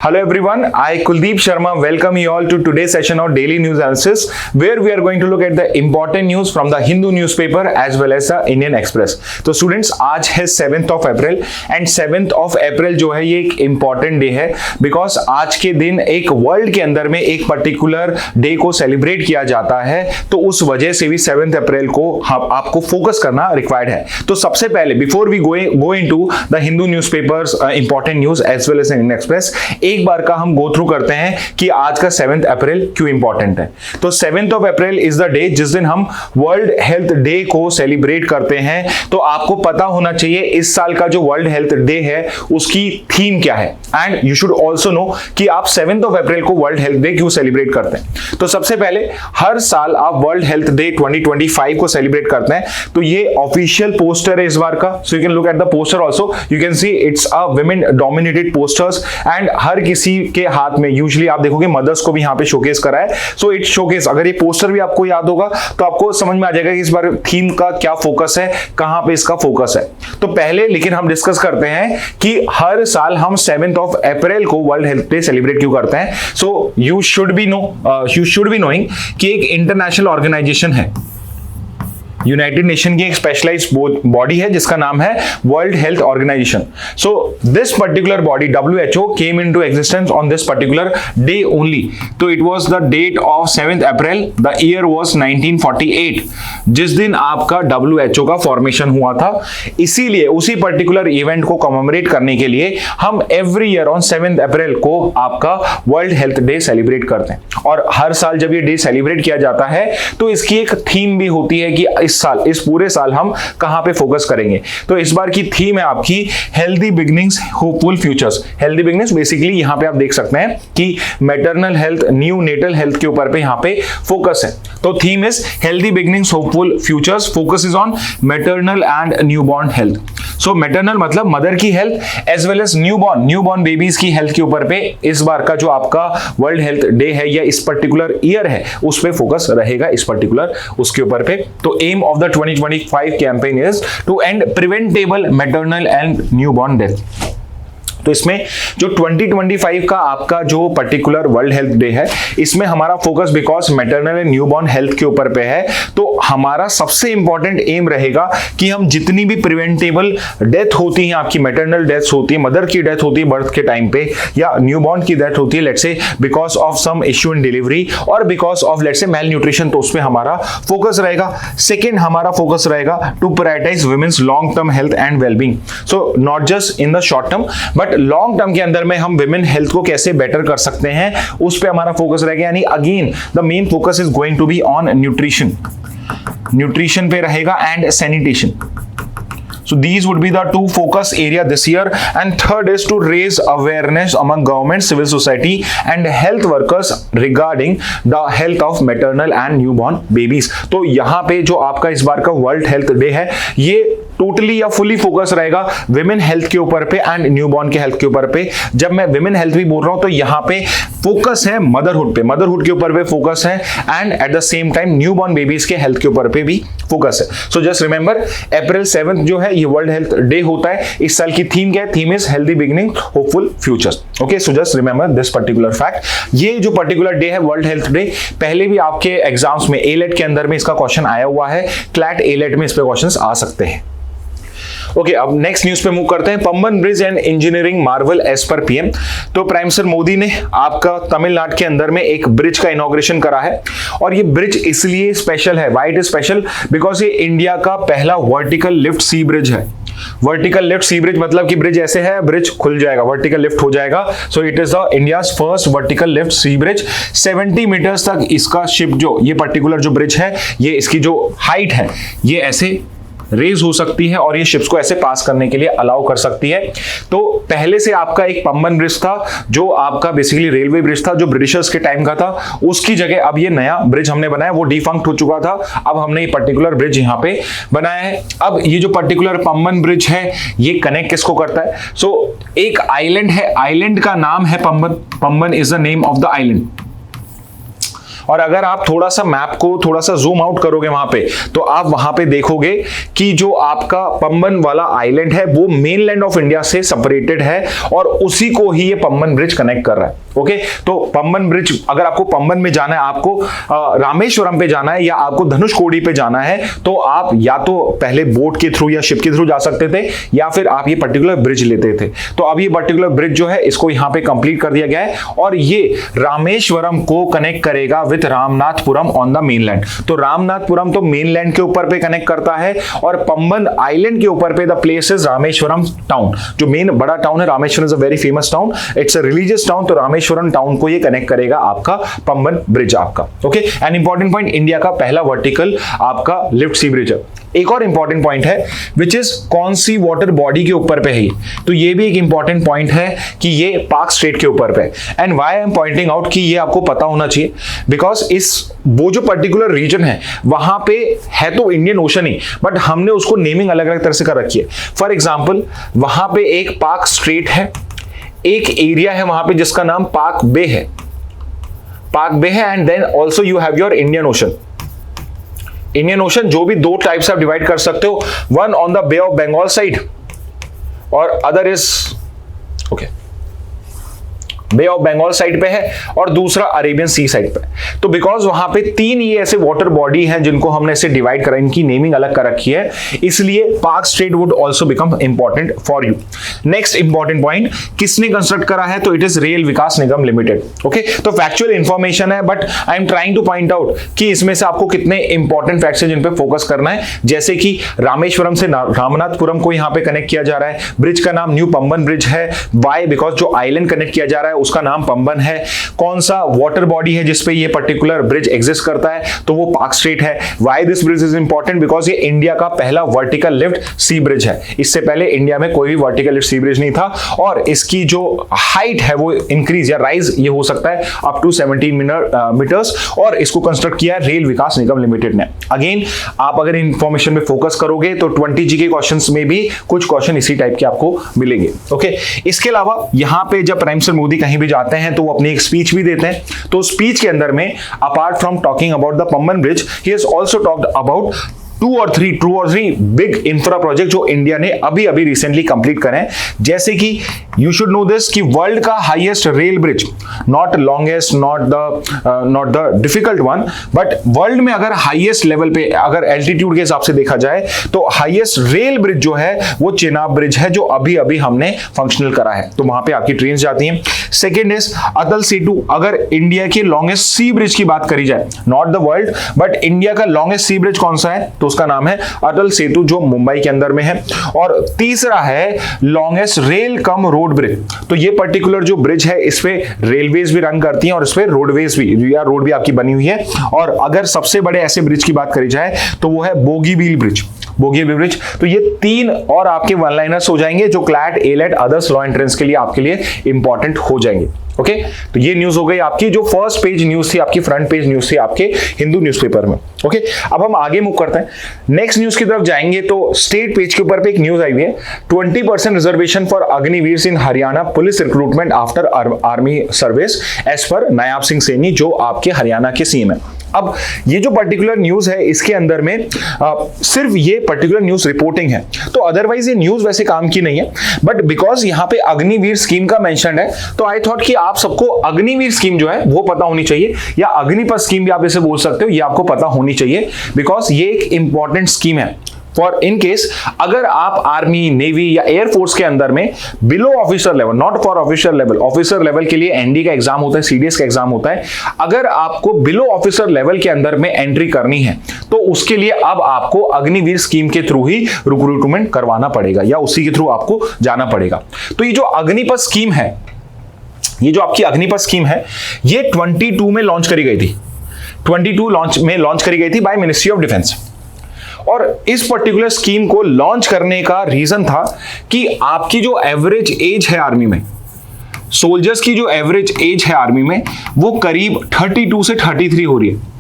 Hello everyone, I Kuldeep Sharma welcome you all to today's session of Daily News Analysis where we are going to look at the important news from the Hindu newspaper as well as the Indian Express. तो students आज है 7th of April and 7th of April जो है ये एक important day है because आज के दिन एक वर्ल्ड के अंदर में एक पर्टिकुलर डे को सेलिब्रेट किया जाता है, तो उस वजह से भी 7th April को आपको फोकस करना रिक्वायर्ड है। तो सबसे पहले before we go into the Hindu newspapers important news as well as Indian Express, एक बार का हम गो थ्रू करते हैं कि आज का 7th अप्रैल क्यों इंपॉर्टेंट है। तो 7th ऑफ अप्रैल इज द डे जिस दिन हम वर्ल्ड हेल्थ डे को सेलिब्रेट करते हैं। तो आपको पता होना चाहिए इस साल का जो वर्ल्ड हेल्थ डे है उसकी थीम क्या है, and you should also know कि आप 7th ऑफ अप्रैल को वर्ल्ड हेल्थ डे क्यों सेलिब्रेट करते हैं। तो सबसे पहले हर साल आप वर्ल्ड हेल्थ डे 2025 को सेलिब्रेट करते हैं, तो ये ऑफिशियल पोस्टर है इस बार का। So you can look at the poster also, you can see it's a women dominated posters and हर किसी के हाथ में यूजुअली आप देखोगे मदर्स को भी यहां पे शोकेस करा है। सो इट शोकेस, अगर ये पोस्टर भी आपको याद होगा तो आपको समझ में आ जाएगा कि इस बार थीम का क्या फोकस है, कहां पे इसका फोकस है। तो पहले लेकिन हम डिस्कस करते हैं कि हर साल हम 7th ऑफ अप्रैल को वर्ल्ड हेल्थ डे सेलिब्रेट क्यों करते हैं। So you should be knowing कि एक इंटरनेशनल ऑर्गेनाइजेशन है, यूनाइटेड नेशन की एक स्पेशलाइज्ड बॉडी है जिसका नाम है world health organization. So this particular body WHO came into existence on this particular day only. तो it was the date of 7th April, the year was 1948 जिस दिन आपका WHO का फॉर्मेशन हुआ था। इसीलिए उसी पर्टिकुलर इवेंट को कमेमोरेट करने के लिए हम एवरी ईयर ऑन 7th अप्रैल को आपका वर्ल्ड हेल्थ डे सेलिब्रेट करते हैं। और हर साल जब ये डे सेलिब्रेट किया जाता है तो इसकी एक थीम भी होती है कि इस पूरे साल हम कहां पे फोकस करेंगे। तो इस बार की थीम है आपकी healthy beginnings hopeful futures. Healthy beginnings basically यहां पे आप देख सकते हैं कि maternal health, neonatal health के ऊपर पे यहां पे फोकस है। तो theme is healthy beginnings hopeful futures, focus is on maternal and newborn health. So maternal मतलब मदर की health as well as newborn babies की हेल्थ के ऊपर पे इस बार का जो आपका वर्ल्ड हेल्थ डे है या इस पर्टिकुलर ईयर है उस पे फोकस रहेगा, इस पर्टिकुलर उसके ऊपर पे। तो M of the 2025 campaign is to end preventable maternal and newborn death। तो इसमें जो 2025 का आपका जो पर्टिकुलर वर्ल्ड हेल्थ डे है इसमें हमारा focus because maternal and newborn health के ऊपर पे है, तो हमारा सबसे इंपॉर्टेंट एम रहेगा कि हम जितनी भी प्रिवेंटेबल डेथ होती है, आपकी मैटरनल डेथ होती है, मदर की डेथ होती है बर्थ के टाइम पे, या न्यूबॉर्न की डेथ होती है let's say because of some issue in delivery और because of let's say malnutrition, तो उसमें हमारा फोकस रहेगा। सेकेंड हमारा फोकस रहेगा to prioritize women's long term health and wellbeing. So not just in the short term but long term के अंदर में हम विमेन हेल्थ को कैसे बेटर कर सकते हैं उस पे हमारा फोकस रहेगा। यानी again the main focus is going to be on nutrition पे रहेगा and sanitation. So these would be the two focus area this year, and third is to raise awareness among government, civil society and health workers regarding the health of maternal and newborn babies। तो यहाँ पे जो आपका इस बार का world health day है ये टोटली या फुली फोकस रहेगा विमेन हेल्थ के ऊपर पे एंड न्यूबॉर्न के हेल्थ के ऊपर पे। जब मैं विमेन हेल्थ भी बोल रहा हूं तो यहाँ पे फोकस है मदरहुड पे, मदरहुड के ऊपर पे फोकस है and eight the same time newborn babies के हेल्थ के ऊपर पे भी फोकस है। सो जस्ट रिमेंबर अप्रैल 7th जो है ये वर्ल्ड हेल्थ डे होता है। इस साल की थीम क्या है? Theme is healthy beginning hopeful futures. Okay, so just remember this particular fact. ये जो पर्टिकुलर डे है वर्ल्ड हेल्थ डे, पहले भी आपके एग्जाम्स में एलेट के अंदर में इसका क्वेश्चन आया हुआ है, क्लैट एलेट में इस पे क्वेश्चंस आ सकते हैं। ओके, अब नेक्स्ट न्यूज पे मूव करते हैं। Pamban bridge and engineering marvel as per PM. तो प्राइम मिनिस्टर मोदी ने आपका तमिलनाडु के अंदर में एक ब्रिज का इनॉग्रेशन करा है, और ये ब्रिज इसलिए स्पेशल है। Why it is special? Because ये इंडिया का पहला वर्टिकल लिफ्ट सी ब्रिज है। वर्टिकल लिफ्ट सी ब्रिज मतलब कि ब्रिज ऐसे है, ब्रिज खुल जाएगा, वर्टिकल लिफ्ट हो जाएगा। So it is the India's first vertical lift sea bridge. 70 metres तक इसका शिप जो ये पर्टिकुलर जो ब्रिज है, ये इसकी जो हाइट है ये ऐसे रेज हो सकती है और ये शिप्स को ऐसे पास करने के लिए अलाउ कर सकती है। तो पहले से आपका एक पंबन ब्रिज था जो आपका बेसिकली रेलवे ब्रिज था जो ब्रिटिशर्स के टाइम का था, उसकी जगह अब ये नया ब्रिज हमने बनाया, वो डिफंक्ट हो चुका था, अब हमने ये पर्टिकुलर ब्रिज यहाँ पे बनाया है। अब ये जो पर्टिकुलर पंबन ब्रिज है ये कनेक्ट किसको करता है? सो एक आइलैंड है, आइलैंड का नाम है Pamban. Pamban is the name of the island. और अगर आप थोड़ा सा मैप को थोड़ा सा जूम आउट करोगे वहां पे, तो आप वहां पे देखोगे कि जो आपका पम्बन वाला आइलैंड है वो मेनलैंड ऑफ इंडिया से सेपरेटेड है और उसी को ही ये पम्बन ब्रिज कनेक्ट कर रहा है। ओके, तो पम्बन ब्रिज, अगर आपको पम्बन में जाना है, आपको रामेश्वरम पे जाना है या आपको धनुषकोडी पे जाना है, तो आप या तो पहले बोट के थ्रू या शिप के थ्रू जा सकते थे या फिर आप ये पर्टिकुलर ब्रिज लेते थे। तो अब ये पर्टिकुलर ब्रिज जो है इसको यहां पे कंप्लीट कर दिया गया है और ये रामेश्वरम को कनेक्ट करेगा with Ramanathapuram on the mainland. तो रामनाथपुरम तो मेनलैंड के ऊपर पे कनेक्ट करता है और पम्बन आइलैंड के ऊपर पे the place is Rameswaram town, जो मेन बड़ा टाउन है। Rameswaram is a very famous town, it's a religious town. तो रामेश्वरम टाउन को ये कनेक्ट करेगा आपका पम्बन ब्रिज आपका। Okay, and important point, India का पहला वर्टिकल आपका लिफ्ट सी ब्रिज है। एक और इंपॉर्टेंट पॉइंट है विच इज कौन सी वाटर बॉडी के ऊपर पे है, तो ये भी एक इंपॉर्टेंट पॉइंट है कि ये पार्क स्ट्रेट के ऊपर पे। And why I am pointing out कि ये आपको पता होना चाहिए, बिकॉज इस वो जो पर्टिकुलर रीजन है वहां पे है तो इंडियन ओशन ही, बट हमने उसको नेमिंग अलग अलग तरह से कर रखी है। फॉर एग्जाम्पल, वहां पे एक पार्क स्ट्रेट है, एक एरिया है वहां पे जिसका नाम पार्क बे है, पार्क बे है, and then also you have your Indian Ocean. Indian Ocean जो भी दो टाइप से आप डिवाइड कर सकते हो, one on the bay of Bengal side और other is bay of Bengal side पे है और दूसरा अरेबियन सी साइड पे। तो बिकॉज वहां पे तीन ये ऐसे वाटर बॉडी हैं जिनको हमने ऐसे डिवाइड करा, इनकी नेमिंग अलग कर रखी है, इसलिए park straight would also become important for you. Next important point, किसने कंस्ट्रक्ट करा है, तो it is rail Vikas Nigam limited. Okay, तो फैक्चुअल इंफॉर्मेशन है, but I am trying two point out कि इसमें से आपको कितने इंपॉर्टेंट फैक्ट्स हैं जिन पे फोकस करना है, जैसे कि रामेश्वरम से रामनाथपुरम को यहां पे कनेक्ट किया जा रहा है, ब्रिज का नाम न्यू पम्बन ब्रिज है। वाई? बिकॉज जो आइलैंड कनेक्ट किया जा रहा है उसका नाम पम्बन है। कौन सा वाटर बॉडी है जिसपे ये पर्टिकुलर ब्रिज एग्जिस्ट करता है, तो वो पार्क स्ट्रेट है। Why this bridge is important? Because ये इंडिया का पहला वर्टिकल लिफ्ट सी ब्रिज है। इससे पहले इंडिया में कोई भी वर्टिकल लिफ्ट सी ब्रिज नहीं था और इसकी जो हाइट है वो इंक्रीज या राइज ये हो सकता है अप टू 17 मीटर्स और इसको कंस्ट्रक्ट किया रेल विकास निगम लिमिटेड ने। अगेन, आप अगर इंफॉर्मेशन में फोकस करोगे तो 20 जी के क्वेश्चंस में भी कुछ क्वेश्चन इसी टाइप के आपको मिलेंगे। ओके, इसके अलावा यहां पे जब प्राइम मिनिस्टर मोदी कहीं भी जाते हैं तो वो अपनी एक स्पीच भी देते हैं। तो स्पीच के अंदर में apart from talking about the Pamban bridge, he has also talked about two और थ्री बिग इंफ्रा प्रोजेक्ट जो इंडिया ने अभी अभी रिसेंटली कंप्लीट करे हैं। जैसे कि यू शुड नो दिस कि वर्ल्ड का highest rail bridge, not longest, not the difficult one, but world में अगर हाईएस्ट लेवल पे, अगर एल्टीट्यूड के हिसाब से देखा जाए तो हाईएस्ट रेल ब्रिज जो है वो चेनाब ब्रिज है, जो अभी अभी हमने फंक्शनल करा है। तो वहां पे आपकी ट्रेन जाती हैं। Second is Atal Setu. अगर इंडिया के लॉन्गेस्ट सी ब्रिज की बात करी जाए, not the world but India का लॉन्गेस्ट सी ब्रिज कौन सा है, तो उसका नाम है अटल सेतु, जो मुंबई के अंदर में है। और तीसरा है longest rail cum road bridge. तो ये पर्टिकुलर जो ब्रिज है इस पे रेलवेज भी रन करती हैं और इस पे रोडवेज भी, या रोड भी आपकी बनी हुई है। और अगर सबसे बड़े ऐसे ब्रिज की बात करी जाए तो वो है बोगीबील ब्रिज, बोगीबील ब्रिज। तो ये तीन और आपके वन लाइनर्स हो जाएंगे जो CLAT, AILET, others law entrance के लिए आपके लिए इंपॉर्टेंट हो जाएंगे। ओके, तो ये न्यूज हो गई आपकी, जो फर्स्ट पेज न्यूज थी, आपकी फ्रंट पेज न्यूज थी आपके हिंदू न्यूज़पेपर में। ओके, अब हम आगे मूव करते हैं, नेक्स्ट न्यूज की तरफ जाएंगे। तो स्टेट पेज के ऊपर पे एक न्यूज आई हुई है, 20% reservation for Agniveer in Haryana police recruitment after army service as per Nayab Singh Saini, जो आपके हरियाणा के सीएम है। अब ये जो पर्टिकुलर न्यूज है इसके अंदर में सिर्फ ये पर्टिकुलर न्यूज रिपोर्टिंग है, तो अदरवाइज ये न्यूज वैसे काम की नहीं है, बट बिकॉज यहाँ पे अग्निवीर स्कीम का मेंशन है तो आई थॉट कि आप सबको अग्निवीर स्कीम जो है वो पता होनी चाहिए, या अग्निपथ स्कीम भी आप इसे बोल सकते हो, ये आपको पता होनी चाहिए बिकॉज ये एक इंपॉर्टेंट स्कीम है फॉर इन केस अगर आप आर्मी, नेवी या एयरफोर्स के अंदर में below officer level, not for officer level, officer level के लिए एनडी का एग्जाम होता है, सीडीएस का एग्जाम होता है, अगर आपको बिलो ऑफिसर लेवल के अंदर में एंट्री करनी है तो उसके लिए अब आपको अग्निवीर स्कीम के थ्रू ही रिक्रूटमेंट करवाना पड़ेगा या उसी के थ्रू आपको जाना पड़ेगा। तो ये जो अग्निपथ स्कीम है, ये जो आपकी अग्निपथ स्कीम है, ये 22 में लॉन्च करी गई थी, 22 में लॉन्च करी गई थी बाय मिनिस्ट्री ऑफ डिफेंस। और इस पर्टिकुलर स्कीम को लॉन्च करने का रीजन था कि आपकी जो एवरेज एज है आर्मी में, सोल्जर्स की जो एवरेज एज है आर्मी में वो करीब 32 से 33 हो रही है।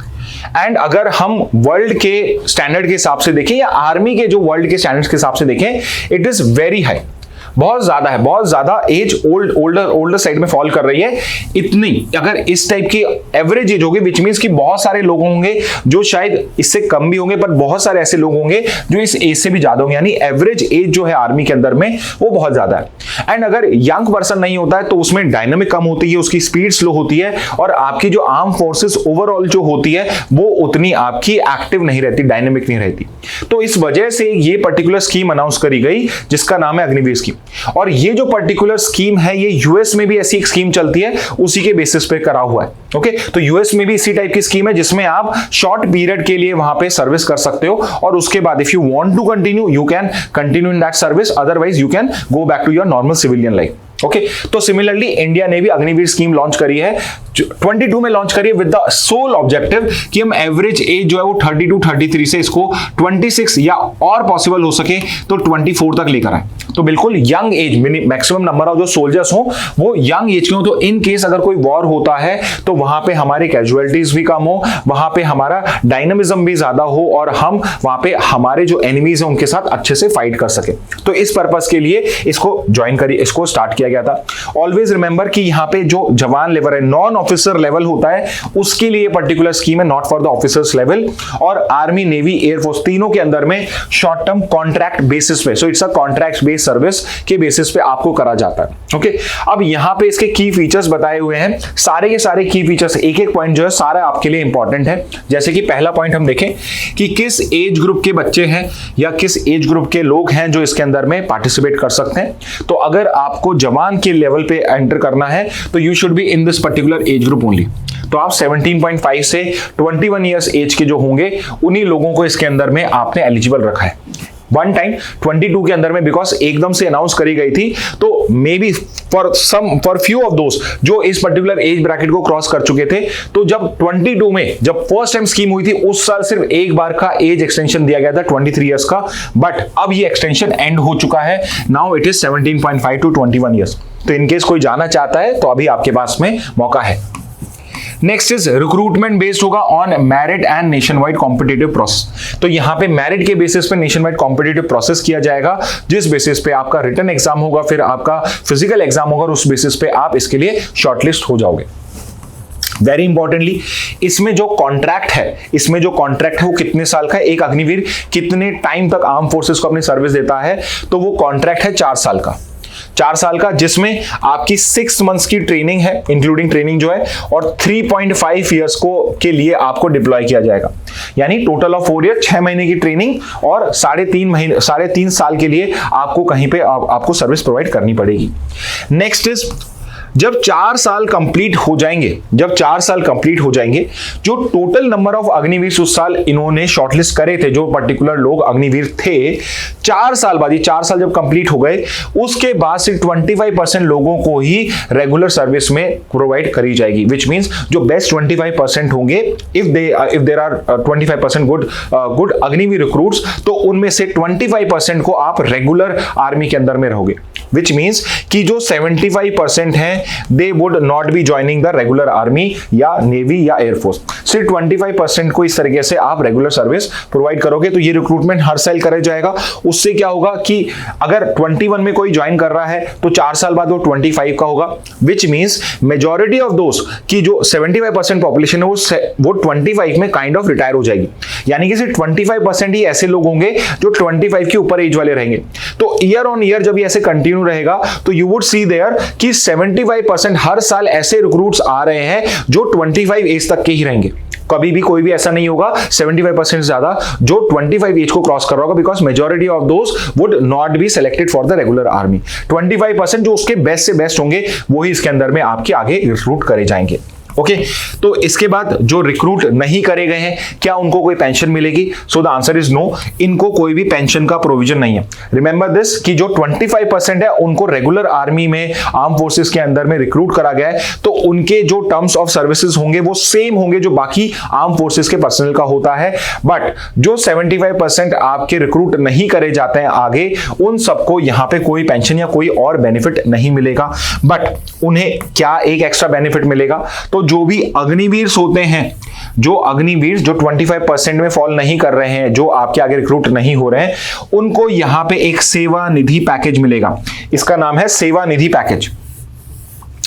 एंड अगर हम वर्ल्ड के स्टैंडर्ड के हिसाब से देखें या आर्मी के जो वर्ल्ड के स्टैंडर्ड्स के हिसाब से देखें, इट इज वेरी हाई, बहुत ज्यादा है, बहुत ज्यादा एज ओल्डर साइड में फॉल कर रही है। इतनी अगर इस टाइप की एवरेज एज होगी, विच मींस कि बहुत सारे लोग होंगे जो शायद इससे कम भी होंगे, पर बहुत सारे ऐसे लोग होंगे जो इस एज से भी ज्यादा होंगे, यानी एवरेज एज जो है आर्मी के अंदर में वो बहुत ज्यादा है। एंड अगर यंग पर्सन नहीं होता है तो उसमें डायनामिक कम होती है, उसकी स्पीड स्लो होती है, और आपकी जो आर्म फोर्सेस ओवरऑल जो होती है वो उतनी आपकी एक्टिव नहीं रहती, डायनामिक नहीं रहती। तो इस वजह से ये पर्टिकुलर स्कीम अनाउंस करी गई जिसका नाम है अग्निवीर स्कीम। और ये जो पर्टिकुलर स्कीम है ये यूएस में भी ऐसी एक स्कीम चलती है, उसी के बेसिस पे करा हुआ है। ओके, तो यूएस में भी इसी टाइप की स्कीम है जिसमें आप शॉर्ट पीरियड के लिए वहां पे सर्विस कर सकते हो, और उसके बाद if you want to continue you can continue in that service, otherwise you can go back to your normal civilian life. Okay, तो सिमिलरली इंडिया ने भी अग्निवीर स्कीम लॉन्च करी है, 22 में लॉन्च करी है, विद द सोल ऑब्जेक्टिव कि हम एवरेज एज जो है वो 32 33 से इसको 26 या और पॉसिबल हो सके तो 24 तक लेकर आए। तो बिल्कुल young age, maximum number of जो सोल्जर्स हो वो यंग एज के हो, तो इन केस अगर कोई वॉर होता है तो वहां पे हमारे कैजुअलिटीज भी कम हो, वहां पे हमारा डायनामिज्म भी ज्यादा हो, और हम वहां पे हमारे जो एनिमीज हैं उनके साथ अच्छे से फाइट कर सके। तो इस पर्पस के लिए इसको ज्वाइन करिए, इसको स्टार्ट किया गया था। ऑलवेज रिमेंबर कि यहाँ पे जो जवान लेवल है, नॉन ऑफिसर लेवल होता है, उसके लिए पर्टिकुलर स्कीम है, not for the officers level. और आर्मी, नेवी, एयरफोर्स तीनों के अंदर में शॉर्ट टर्म कॉन्ट्रैक्ट बेसिस पे, so it's a contract based service के बेसिस पे आपको करा जाता है। ओके, अब यहाँ पे इसके की फीचर्स बताए हुए हैं, सारे के सारे की फीचर्स, एक एक पॉइंट जो है सारा आपके लिए इंपॉर्टेंट है। जैसे कि पहला पॉइंट हम देखें कि किस एज ग्रुप के बच्चे हैं या किस एज ग्रुप के लोग हैं जो इसके अंदर में पार्टिसिपेट कर सकते हैं। तो अगर आपको जवान के लेवल पे एंटर करना है तो you should be in this particular age group only. तो आप 17.5 से 21 ईयर्स एज के जो होंगे उन्हीं लोगों को इसके अंदर में आपने एलिजिबल रखा है। वन टाइम 22 के अंदर में, बिकॉज एकदम से अनाउंस करी गई थी, तो may be for few of दोस्त जो इस पर्टिकुलर एज ब्रैकेट को क्रॉस कर चुके थे, तो जब 22 में जब फर्स्ट टाइम स्कीम हुई थी उस साल सिर्फ एक बार का एज एक्सटेंशन दिया गया था 23 ईयर्स का, बट अब ये एक्सटेंशन एंड हो चुका है। Now it is 17.5 to 21 years. तो इनकेस कोई जाना चाहता है तो अभी आपके पास में मौका है। नेक्स्ट इज रिक्रूटमेंट बेस्ड होगा on merit and nation wide competitive process. तो यहां पे मेरिट के बेसिस पे नेशन वाइड कॉम्पिटिटिव प्रोसेस किया जाएगा, जिस बेसिस पे आपका रिटन एग्जाम होगा, फिर आपका फिजिकल एग्जाम होगा, और उस बेसिस पे आप इसके लिए शॉर्टलिस्ट हो जाओगे। वेरी इंपॉर्टेंटली इसमें जो कॉन्ट्रैक्ट है वो कितने साल का है, एक अग्निवीर कितने टाइम तक आर्म फोर्सेस को अपनी सर्विस देता है, तो वो कॉन्ट्रैक्ट है 4 साल का, 4 साल का, जिसमें आपकी 6 मंथ्स की ट्रेनिंग है, इंक्लूडिंग ट्रेनिंग जो है, और 3.5 ईयर्स को के लिए आपको डिप्लॉय किया जाएगा। यानी टोटल ऑफ 4 ईयर, 6 महीने की ट्रेनिंग, और 3.5 साल के लिए आपको कहीं पे आपको सर्विस प्रोवाइड करनी पड़ेगी। नेक्स्ट इज जब 4 साल कंप्लीट हो जाएंगे, जो टोटल नंबर ऑफ अग्निवीर उस साल इन्होंने शॉर्टलिस्ट करे थे, जो पर्टिकुलर लोग अग्निवीर थे, 4 साल बाद, ये 4 साल जब कंप्लीट हो गए उसके बाद सिर्फ 25% लोगों को ही रेगुलर सर्विस में प्रोवाइड करी जाएगी। विच मींस जो बेस्ट 25% होंगे, if there are 25% good Agniveer recruits, तो उनमें से 25% को आप रेगुलर आर्मी के अंदर में रहोगे। विच मींस कि जो 75% हैं they would not be joining the regular army या नेवी या एयरफोर्स, सिर्फ 25% को इस तरीके से आप रेगुलर सर्विस प्रोवाइड करोगे। तो ये रिक्रूटमेंट हर साल करा जाएगा। उससे क्या होगा कि अगर 21 में कोई ज्वाइन कर रहा है तो 4 साल बाद वो 25 का होगा, विच मींस मेजॉरिटी ऑफ दोस्त की जो 75% पॉपुलेशन है वो 25 में काइंड ऑफ रिटायर हो जाएगी। यानी कि सिर्फ 25% ही ऐसे लोग होंगे जो 25 के ऊपर एज वाले रहेंगे। तो ईयर ऑन ईयर जब ये ऐसे कंटिन्यू रहेगा तो यू वुड सी देयर कि 75% हर साल ऐसे रिक्रूट्स आ रहे हैं जो 25 एज तक के ही रहेंगे। कभी भी कोई भी ऐसा नहीं होगा 75% ज्यादा जो 25 एज को क्रॉस कर रहा होगा, because majority of those would not be selected for the regular army. 25% जो उसके बेस्ट से बेस्ट होंगे वही इसके अंदर में आपके आगे रिक्रूट करे जाएंगे। ओके, तो इसके बाद जो रिक्रूट नहीं करे गए हैं, क्या उनको कोई पेंशन मिलेगी? So the answer is no, इनको कोई भी पेंशन का प्रोविजन नहीं है। रिमेंबर दिस कि जो 25% है उनको रेगुलर आर्मी में, आर्म फोर्सेस के अंदर में रिक्रूट करा गया है, तो उनके जो टर्म्स ऑफ सर्विसेज होंगे वो सेम होंगे जो बाकी आर्म फोर्सेस के पर्सनल का होता है। बट जो 75% आपके रिक्रूट नहीं करे जाते हैं आगे, उन सबको यहां पे कोई पेंशन या कोई और बेनिफिट नहीं मिलेगा। बट उन्हें क्या एक एक्स्ट्रा बेनिफिट मिलेगा, तो जो भी अग्निवीर होते हैं, जो अग्निवीर जो 25% में फॉल नहीं कर रहे हैं, जो आपके आगे रिक्रूट नहीं हो रहे हैं, उनको यहां पे एक सेवा निधि पैकेज मिलेगा। इसका नाम है सेवा निधि पैकेज।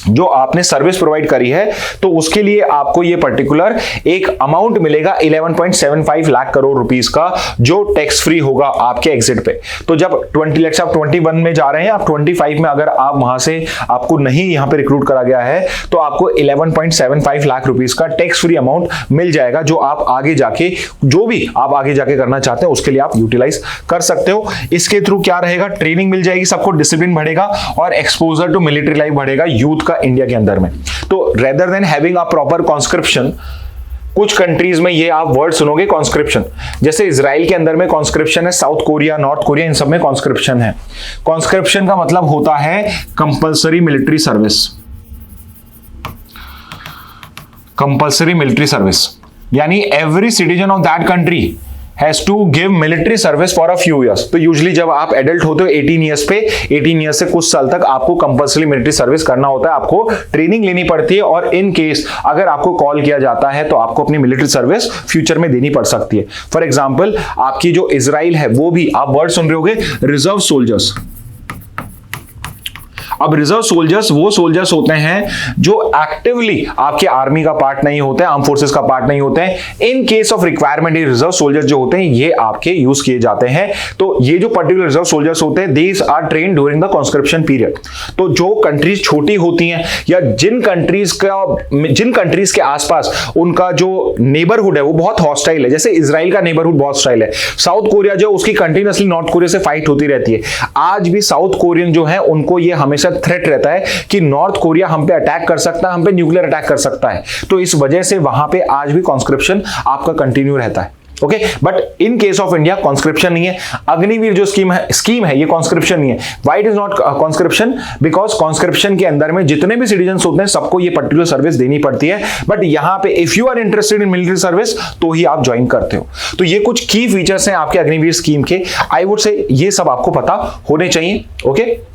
जो आपने सर्विस प्रोवाइड करी है तो उसके लिए आपको ये पर्टिकुलर एक अमाउंट मिलेगा 11.75 लाख करोड़ रुपीस का, जो टैक्स फ्री होगा आपके एग्जिट पे। तो जब 20 लाख से आप 21 में जा रहे हैं, आप 25 में अगर आप वहां से आपको नहीं यहां पे रिक्रूट करा गया है तो आपको 11.75 लाख रुपीस का टैक्स फ्री अमाउंट मिल जाएगा, जो आप आगे जाके जो भी आप आगे जाके करना चाहते हैं उसके लिए आप यूटिलाइज कर सकते हो। इसके थ्रू क्या रहेगा, ट्रेनिंग मिल जाएगी, सबको डिसिप्लिन बढ़ेगा और एक्सपोजर टू मिलिट्री लाइफ बढ़ेगा यूथ इंडिया के अंदर में। तो rather than having a proper conscription, कुछ कंट्रीज में ये आप वर्ड सुनोगे कॉन्स्क्रिप्शन, जैसे इजराइल के अंदर में कॉन्स्क्रिप्शन है, साउथ कोरिया, नॉर्थ कोरिया, इन सब में कॉन्स्क्रिप्शन है। कॉन्स्क्रिप्शन का मतलब होता है compulsory military service. Compulsory military service यानी every citizen of that country has to give military service for a few years। तो यूजुअली जब आप एडल्ट होते हो 18 ईयर्स पे, 18 ईयर्स से कुछ साल तक आपको कंपल्सरी मिलिट्री सर्विस करना होता है, आपको ट्रेनिंग लेनी पड़ती है और इन केस अगर आपको कॉल किया जाता है तो आपको अपनी मिलिट्री सर्विस फ्यूचर में देनी पड़ सकती है। फॉर एग्जाम्पल आपकी जो इजराइल है वो भी आप वर्ड सुन रहे होगे रिजर्व सोल्जर्स। अब रिजर्व सोल्जर्स वो सोल्जर्स होते हैं जो एक्टिवली आपके आर्मी का पार्ट नहीं होते हैं, आर्म फोर्सेस का पार्ट नहीं होते हैं। इन केस ऑफ रिक्वायरमेंट ये रिजर्व सोल्जर्स जो होते हैं ये आपके यूज किए जाते हैं। तो ये जो पर्टिकुलर रिजर्व सोल्जर्स होते हैं these are train during the conscription period. तो जो कंट्रीज छोटी होती हैं या जिन कंट्रीज के आसपास उनका जो नेबरहुड है वो बहुत हॉस्टाइल है, जैसे इजराइल का नेबरहुड बहुत हॉस्टाइल है, साउथ कोरिया जो उसकी कंटिन्यूअसली नॉर्थ कोरिया से फाइट होती रहती है। आज भी साउथ कोरियन जो है उनको ये हमेशा थ्रेट रहता है कि नॉर्थ कोरिया हम पे अटैक कर सकता है, हम पे न्यूक्लियर अटैक कर सकता है। तो इस वजह से वहां पे आज भी कॉन्स्क्रिप्शन आपका कंटिन्यू रहता है। Okay, but in case of India conscription नहीं है। अग्निवीर जो स्कीम है ये कॉन्स्क्रिप्शन नहीं है। Why it is not conscription? Because conscription के अंदर में जितने भी सिटीजन होते हैं सबको ये पर्टिकुलर सर्विस देनी पड़ती है, बट यहां पे if you are interested in military service तो ही आप ज्वाइन करते हो। तो ये कुछ की फीचर्स हैं आपके अग्निवीर स्कीम के। आई वुड से ये सब आपको पता होने चाहिए। ओके,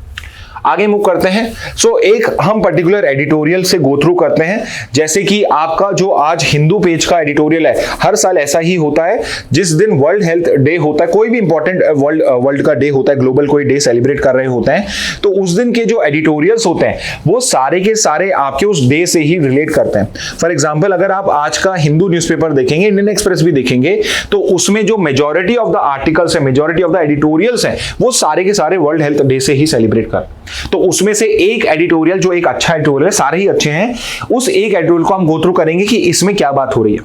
आगे मूव करते हैं। सो एक हम पर्टिकुलर एडिटोरियल से गो थ्रू करते हैं, जैसे कि आपका जो आज हिंदू पेज का एडिटोरियल है, हर साल ऐसा ही होता है। जिस दिन वर्ल्ड हेल्थ डे होता है, कोई भी इंपॉर्टेंट वर्ल्ड का डे होता है, ग्लोबल कोई डे सेलिब्रेट कर रहे होते हैं, तो उस दिन के जो एडिटोरियल्स होते हैं वो सारे के सारे आपके उस डे से ही रिलेट करते हैं। फॉर एग्जाम्पल अगर आप आज का हिंदू न्यूज़पेपर देखेंगे, इंडियन एक्सप्रेस भी देखेंगे, तो उसमें जो मेजॉरिटी ऑफ द आर्टिकल्स है, मेजॉरिटी ऑफ द एडिटोरियल्स हैं, वो सारे के सारे वर्ल्ड हेल्थ डे से ही सेलिब्रेट कर। तो उसमें से एक एडिटोरियल जो एक अच्छा एडिटोरियल है, सारे ही अच्छे हैं, उस एक एडिटोरियल को हम गो थ्रू करेंगे कि इसमें क्या बात हो रही है।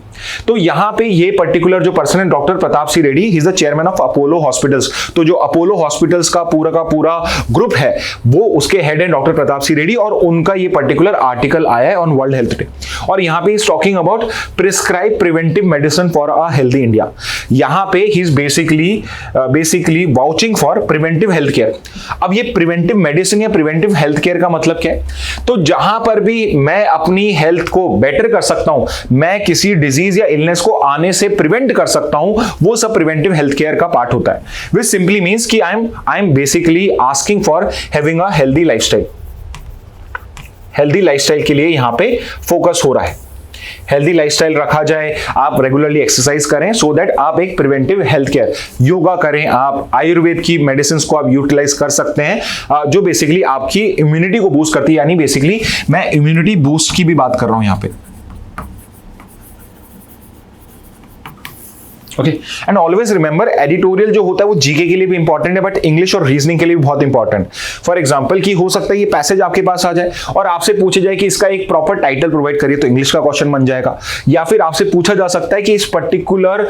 तो यहां पे ये पर्टिकुलर जो पर्सन है doctor Pratap Singh Reddy, he is the chairman of Apollo hospitals. तो जो अपोलो हॉस्पिटल्स का पूरा ग्रुप है वो उसके हेड है डॉक्टर प्रताप सिंह रेड्डी, और उनका ये पर्टिकुलर आर्टिकल आया है ऑन वर्ल्ड हेल्थ डे। और यहां पे is talking about prescribe preventive medicine for a healthy India. यहां पे he is basically vouching for preventive health care. अब ये प्रिवेंटिव मेडिसिन या प्रिवेंटिव हेल्थ केयर का मतलब क्या है? तो जहां पर भी मैं अपनी हेल्थ को बेटर कर सकता हूं, मैं किसी डिजीज या इलनेस को आने से प्रिवेंट कर सकता हूं, वो सब प्रिवेंटिव हेल्थ केयर का पार्ट होता है। विच सिंपली मीन्स कि I am basically asking for having a healthy lifestyle. Healthy lifestyle के लिए यहां पे फोकस हो रहा है। हेल्दी लाइफस्टाइल रखा जाए, आप रेगुलरली एक्सरसाइज करें सो दैट आप एक प्रिवेंटिव हेल्थ केयर, योगा करें, आप आयुर्वेद की मेडिसिन को आप यूटिलाइज कर सकते हैं, जो बेसिकली आपकी इम्यूनिटी को बूस्ट करती है। यानी बेसिकली मैं इम्यूनिटी बूस्ट की भी बात कर रहा हूं यहां पे। Okay, and always remember editorial जो होता है वो जीके के लिए भी इंपॉर्टेंट है, बट इंग्लिश और रीजनिंग के लिए भी बहुत इंपॉर्टेंट। फॉर एग्जांपल कि हो सकता है ये पैसेज आपके पास आ जाए और आपसे पूछे जाए कि इसका एक प्रॉपर टाइटल प्रोवाइड करिए, तो इंग्लिश का क्वेश्चन बन जाएगा। या फिर आपसे पूछा जा सकता है कि इस पर्टिकुलर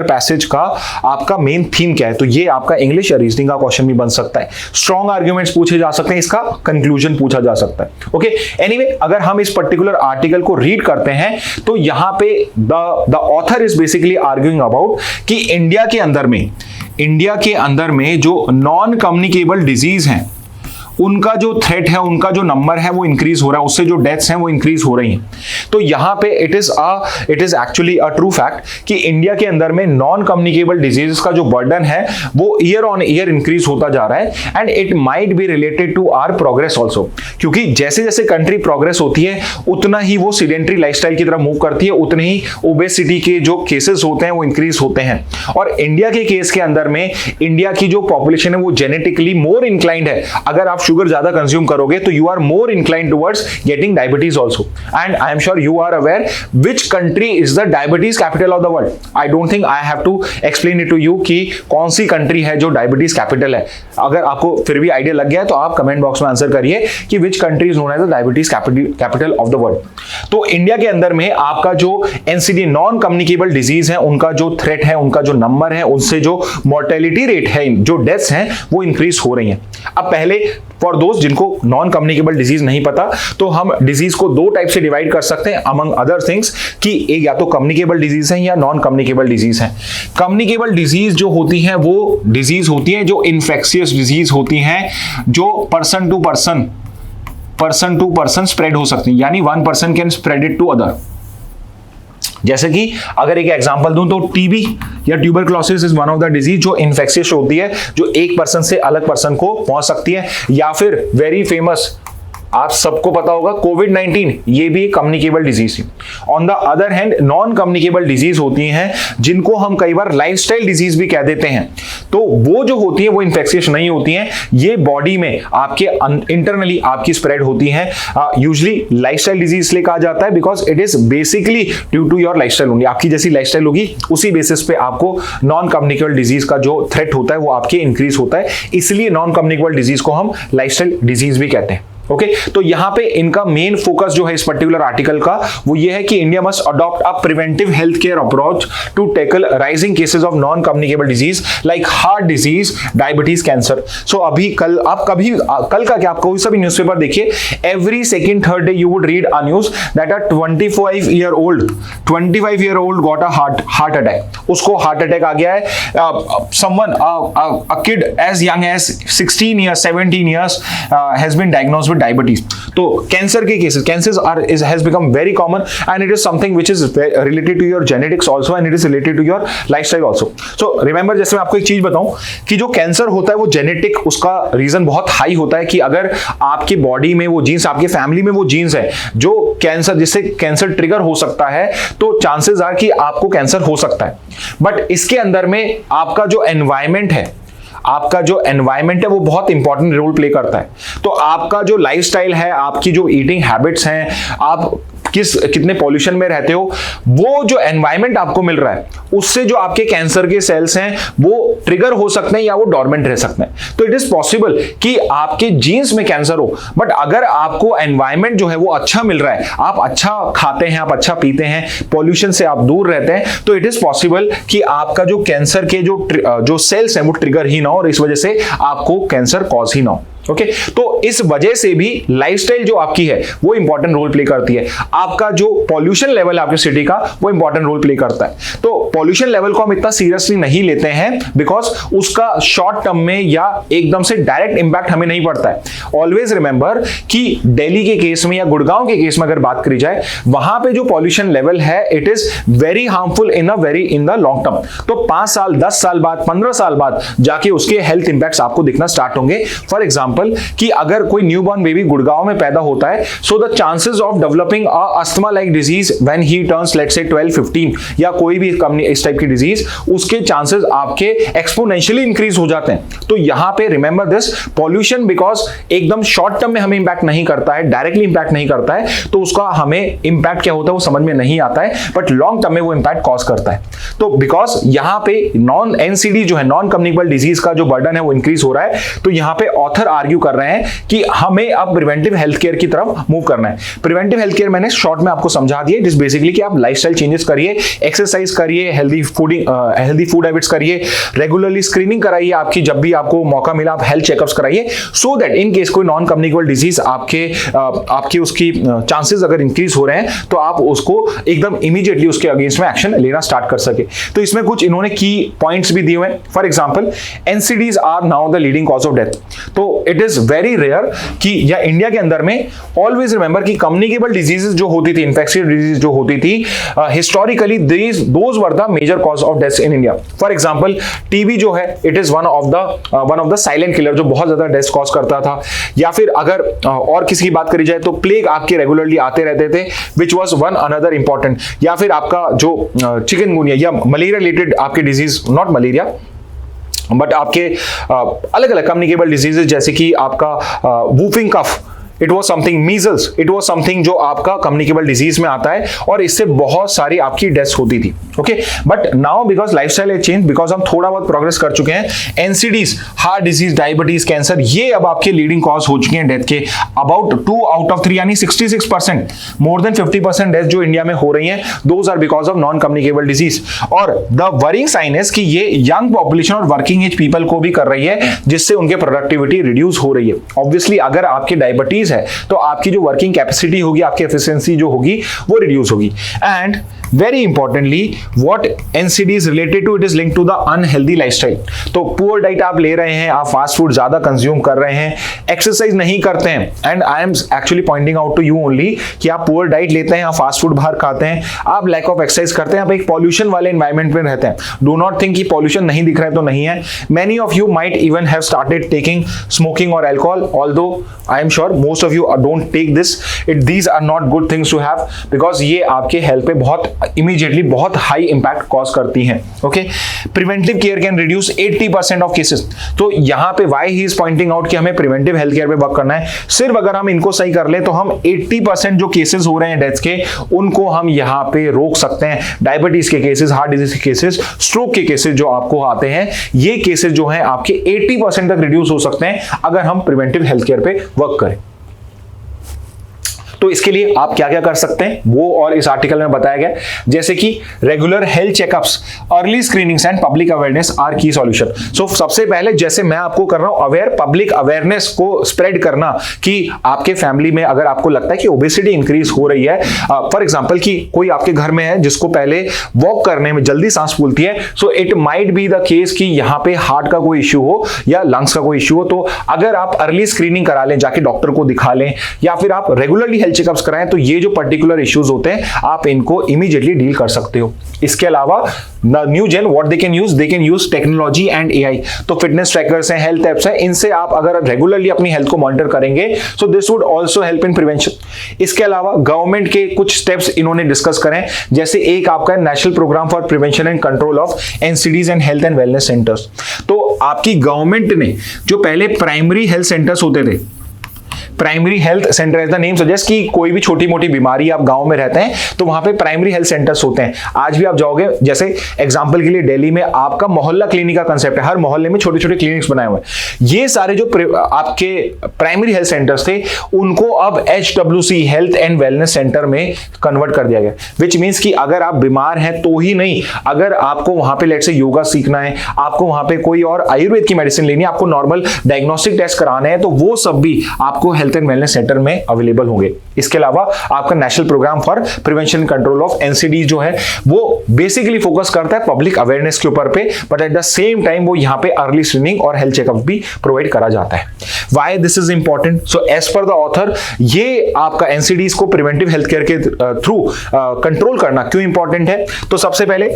पैसेज का आपका मेन थीम क्या है, तो ये आपका इंग्लिश या रीजनिंग का क्वेश्चन भी बन सकता है। स्ट्रॉन्ग आर्ग्यूमेंट्स पूछे जा सकते हैं, इसका कंक्लूजन पूछा जा सकता है। ओके, एनीवे अगर हम इस पर्टिकुलर आर्टिकल को रीड करते हैं तो यहां पे the author is basically arguing about कि इंडिया के अंदर में जो नॉन कम्युनिकेबल डिजीज हैं उनका जो थ्रेट है, उनका जो नंबर है वो इंक्रीज हो रहा है, उससे जो डेथ्स हैं वो इंक्रीज हो रही हैं। तो यहाँ पे it is actually a true fact कि इंडिया के अंदर में नॉन कम्युनिकेबल डिजीज का जो बर्डन है वो ईयर ऑन ईयर इंक्रीज होता जा रहा है, and it might be related to our progress also, क्योंकि जैसे जैसे कंट्री प्रोग्रेस होती है उतना ही वो सीडेंटरी लाइफस्टाइल की तरफ मूव करती है, उतने ही ओबेसिटी के जो केसेस होते हैं वो इंक्रीज होते हैं। और इंडिया के केस के अंदर में इंडिया की जो पॉपुलेशन है वो जेनेटिकली मोर इंक्लाइंड है। अगर आप शुगर ज्यादा कंज्यूम करोगे तो you are more inclined towards getting diabetes also, and I am sure you are aware which country is the diabetes capital of the world. I don't think I have to explain it to you कि कौन सी country है जो diabetes capital है। अगर आपको फिर भी idea लग गया है तो आप कमेंट बॉक्स में आंसर करिए कि which country is known as the diabetes capital of the world. तो इंडिया के अंदर में आपका जो एनसीडी नॉन कम्युनिकेबल डिजीज है, उनका जो थ्रेट है, उनका जो नंबर है, उनसे जो मोर्टेलिटी रेट है, जो डेथ्स हैं वो इंक्रीज हो रही हैं। अब पहले फॉर दोस्त जिनको नॉन कम्युनिकेबल डिजीज नहीं पता, तो हम डिजीज को दो टाइप से डिवाइड कर सकते हैं अमंग अदर थिंग्स कि एक या तो कम्युनिकेबल डिजीज है या नॉन कम्युनिकेबल डिजीज है। कम्युनिकेबल डिजीज जो होती है वो डिजीज होती है जो इन्फेक्शियस डिजीज होती हैं, जो पर्सन टू पर्सन स्प्रेड हो सकती है, यानी one person can spread it to other. जैसे कि अगर एक एग्जांपल दूं तो टीबी या tuberculosis is one of the disease जो इन्फेक्शियस होती है, जो एक पर्सन से अलग पर्सन को पहुंच सकती है। या फिर वेरी फेमस, आप सबको पता होगा, कोविड-19, ये भी एक कम्युनिकेबल डिजीज है। On the other hand non communicable disease होती हैं जिनको हम कई बार लाइफस्टाइल डिजीज भी कह देते हैं। तो वो जो होती है वो इन्फेक्शियस नहीं होती हैं, ये बॉडी में आपके इंटरनली आपकी स्प्रेड होती हैं। यूजुअली लाइफस्टाइल डिजीज इसलिए कहा जाता है because it is basically due to your lifestyle only. आपकी जैसी लाइफस्टाइल होगी उसी बेसिस पे आपको नॉन कम्युनिकेबल डिजीज का जो थ्रेट होता है वो आपके इंक्रीज होता है, इसलिए नॉन कम्युनिकेबल डिजीज को हम लाइफस्टाइल डिजीज भी कहते हैं। ओके तो यहां पे इनका मेन फोकस जो है इस पर्टिकुलर आर्टिकल का वो ये है कि India must adopt a preventive health care approach to tackle rising cases of non communicable disease like heart disease, diabetes, cancer. So अभी कल का क्या, आप कोई सा भी न्यूज़पेपर देखिए, every second third day you would read a news that a 25 year old got a heart attack. उसको हार्ट अटैक आ गया है। Someone a kid as young as 16 years 17 years has been diagnosed with diabetes। तो cancer के cases, cancers has become very common and it is something which is related to your genetics also and it is related to your lifestyle also। So remember, जैसे मैं आपको एक चीज बताऊं कि जो कैंसर होता है वो जेनेटिक, उसका रीजन बहुत हाई होता है कि अगर आपकी बॉडी में वो जीन्स, आपके फैमिली में वो जीन्स है जो कैंसर, जिससे कैंसर ट्रिगर हो सकता है, तो चांसेस आर कि आपको कैंसर हो सकता है। बट इसके अंदर में आपका जो एनवायरमेंट है, वो बहुत इंपॉर्टेंट रोल प्ले करता है। तो आपका जो लाइफस्टाइल है, आपकी जो ईटिंग हैबिट्स हैं, आप कितने पॉल्यूशन में रहते हो, वो जो एनवायरनमेंट आपको मिल रहा है उससे जो आपके कैंसर के सेल्स हैं वो ट्रिगर हो सकते हैं या वो डोरमेंट रह सकते हैं। तो इट इज पॉसिबल कि आपके जीन्स में कैंसर हो, बट अगर आपको एनवायरनमेंट जो है वो अच्छा मिल रहा है, आप अच्छा खाते हैं, आप अच्छा पीते हैं, पॉल्यूशन से आप दूर रहते हैं, तो इट इज पॉसिबल कि आपका जो कैंसर के जो सेल्स हैं वो ट्रिगर ही ना हो और इस वजह से आपको कैंसर कॉज ही ना हो। ओके तो इस वजह से भी लाइफस्टाइल जो आपकी है वो इंपॉर्टेंट रोल प्ले करती है। आपका जो पॉल्यूशन लेवल है आपकी सिटी का वो इंपॉर्टेंट रोल प्ले करता है। तो पॉल्यूशन लेवल को हम इतना सीरियसली नहीं लेते हैं बिकॉज उसका शॉर्ट टर्म में या एकदम से डायरेक्ट इंपैक्ट हमें नहीं पड़ता है। ऑलवेज रिमेंबर कि दिल्ली के केस में या गुड़गांव के केस में अगर बात करी जाए, वहां पे जो पॉल्यूशन लेवल है it is very harmful in the long term. तो 5 साल 10 साल बाद 15 साल बाद जाके उसके हेल्थ इंपैक्ट्स आपको दिखना स्टार्ट होंगे। फॉर एग्जाम्पल कि अगर कोई न्यूबॉर्न बेबी गुड़गांव में पैदा होता है, so the chances of developing a asthma like disease when he turns let's say 12-15 या कोई भी इस टाइप की डिजीज, उसके चांसेस आपके एक्सपोनेंशियली इंक्रीज हो जाते हैं। तो यहां पे रिमेंबर दिस, पॉल्यूशन बिकॉज एकदम शॉर्ट टर्म में हमें इंपैक्ट नहीं करता है, डायरेक्टली इंपैक्ट नहीं करता है, तो उसका हमें इंपैक्ट क्या होता है वो समझ में नहीं आता है, बट लॉन्ग टर्म में वो इंपैक्ट कॉज करता है। तो बिकॉज यहां पे नॉन एनसीडी जो है, नॉन कम्युनिकेबल डिजीज का जो बर्डन है वो इंक्रीज हो रहा है, तो यहां पे ऑथर आर्ग्यू कर रहे हैं कि हमें अब प्रिवेंटिव हेल्थ केयर की तरफ मूव करना है। प्रिवेंटिव हेल्थ केयर मैंने शॉर्ट में आपको समझा दिया, इट इज बेसिकली कि आप लाइफस्टाइल चेंजेस करिए, एक्सरसाइज करिए, हेल्दी फूड हैबिट्स करिए, रेगुलरली स्क्रीनिंग कराइए, आपकी जब भी आपको मौका मिला आप हेल्थ चेकअप्स कराइए, सो दैट इन केस कोई नॉन कम्युनिकेबल डिजीज आपके उसकी चांसेस अगर इंक्रीज हो रहे हैं तो आप उसको एकदम इमीडिएटली उसके अगेंस्ट में एक्शन लेना स्टार्ट कर सके। तो इसमें कुछ इन्होंने की पॉइंट्स भी दिए हुए हैं। For example, NCDs are now the leading cause of death. तो it it is very rare कि या इंडिया के अंदर में ऑलवेज रिमेंबर कि कम्युनिकेबल डिजीजेस जो होती थी, इन्फेक्शियस डिजीज जो होती थी, historically those were the major cause of death in India. For example TB जो है it is one of the silent killer जो बहुत ज्यादा डेथ कॉज करता था। या फिर अगर और किसी की बात करी जाए तो प्लेग आपके रेगुलरली आते रहते थे which was one another important. या फिर आपका जो चिकनगुनिया या मलेरिया रिलेटेड आपके डिजीज, नॉट मलेरिया बट आपके अलग अलग कम्युनिकेबल डिजीजेस जैसे कि आपका whooping cough, it was something measles, it was something जो आपका कम्युनिकेबल डिजीज में आता है और इससे बहुत सारी आपकी डेथ्स होती थी। Okay, but now because lifestyle है चेंज, बिकॉज हम थोड़ा बहुत प्रोग्रेस कर चुके हैं, NCDs, heart disease, diabetes, cancer, ये अब आपके लीडिंग कॉज हो चुके हैं डेथ के। अबाउट 2 out of 3 यानी 66%, मोर देन 50% डेथ जो इंडिया में हो रही है, those are because of non communicable disease. और द वरिंग साइन इज कि ये यंग पॉपुलेशन और वर्किंग एज पीपल को भी कर रही है, जिससे उनके प्रोडक्टिविटी रिड्यूस हो रही है। ऑब्वियसली अगर आपके डायबिटीज है तो आपकी जो वर्किंग कैपेसिटी होगी, आपकी एफिशिएंसी जो होगी वो रिड्यूस होगी। And very importantly what NCD is related to, it is linked to the unhealthy lifestyle। तो पुअर डाइट आप ले रहे हैं, आप फास्ट फूड ज्यादा कंज्यूम कर रहे हैं, एक्सरसाइज नहीं करते हैं, and I am actually pointing out to you only कि आप पुअर डाइट लेते हैं, आप फास्ट फूड बाहर खाते हैं, आप लैक ऑफ एक्सरसाइज करते हैं, आप एक पॉल्यूशन वाले एनवायरमेंट में रहते हैं। डू नॉट थिंक कि पॉल्यूशन नहीं दिख रहा है तो नहीं है। Many of you might even have started taking smoking और alcohol, although I am sure most of you don't take this, these are not good things to have, because ये आपके हेल्थ पे बहुत इमीडिएटली बहुत हाई इंपैक्ट कॉज करती हैं। Okay, preventive care can reduce 80% of cases. तो यहां पे why he is pointing out कि हमें प्रिवेंटिव हेल्थ केयर पे वर्क करना है। सिर्फ अगर हम इनको सही कर ले तो हम 80% जो केसेस हो रहे हैं डेथ के, उनको हम यहां पे रोक सकते हैं। डायबिटीज के केसेस, हार्ट डिजीज के केसेस, स्ट्रोक के केसेस जो आपको आते हैं, ये केसेस जो हैं आपके 80% तक रिड्यूस हो सकते हैं अगर हम प्रिवेंटिव हेल्थ केयर पे वर्क करें। तो इसके लिए आप क्या क्या कर सकते हैं वो और इस आर्टिकल में बताया गया, जैसे कि regular health checkups, early screenings and public awareness are key solution. So सबसे पहले जैसे मैं आपको कर रहा हूं अवेयर, पब्लिक अवेयरनेस को स्प्रेड करना कि आपके फैमिली में अगर आपको लगता है कि ओबेसिटी इंक्रीज हो रही है, फॉर एग्जांपल कि कोई आपके घर में है जिसको पहले वॉक करने में जल्दी सांस फूलती है, so it might be the case कि यहां पे हार्ट का कोई इश्यू हो या लंग्स का कोई इश्यू हो। तो अगर आप अर्ली स्क्रीनिंग करा लें, जाके डॉक्टर को दिखा लें, या फिर आप रेगुलरली चेकअप्स कराएं, तो ये जो पर्टिकुलर इश्यूज होते हैं आप इनको इमीडिएटली डील कर सकते हो। इसके अलावा new gen what they can use technology and AI. तो फिटनेस ट्रैकर्स हैं, हेल्थ एप्स हैं, इनसे आप अगर रेगुलरली अपनी हेल्थ को मॉनिटर करेंगे so this would also help in prevention. इसके अलावा गवर्नमेंट के कुछ स्टेप्स इन्होंने डिस्कस करें, जैसे एक आपका national programme for prevention and control of NCDs and health and wellness centres. तो आपकी गवर्नमेंट ने जो पहले प्राइमरी हेल्थ सेंटर्स होते थे, primary health centre as the name suggest कि कोई भी छोटी मोटी बीमारी आप गांव में रहते हैं तो वहां पे प्राइमरी हेल्थ सेंटर्स होते हैं। आज भी आप जाओगे, जैसे एग्जांपल के लिए दिल्ली में आपका मोहल्ला क्लिनिक का कंसेप्ट है, हर मोहल्ले में छोटे छोटे क्लिनिक्स बनाए हुए हैं। ये सारे जो आपके प्राइमरी हेल्थ सेंटर्स थे उनको अब HWC health and wellness centre में कन्वर्ट कर दिया गया, विच मीन्स कि अगर आप बीमार हैं तो ही नहीं, अगर आपको वहां पे लेट से योगा सीखना है, आपको वहां पे कोई और आयुर्वेद की मेडिसिन लेनी है, आपको नॉर्मल डायग्नोस्टिक टेस्ट कराने हैं, तो वो सब भी आपको हेल्थ एंड वेलनेस सेंटर में अवेलेबल होंगे। इसके अलावा आपका national programme for prevention control of NCD जो है वो बेसिकली फोकस करता है पब्लिक अवेयरनेस के ऊपर पे, but at the same time वो यहाँ पे अर्ली स्क्रीनिंग और हेल्थ चेकअप भी प्रोवाइड करा जाता है। Why this is important? So as per the author, ये आपका एनसीडीज को प्रिवेंटिव हेल्थ केयर के थ्रू कंट्रोल करना क्यों इंपॉर्टेंट है? तो सबसे पहले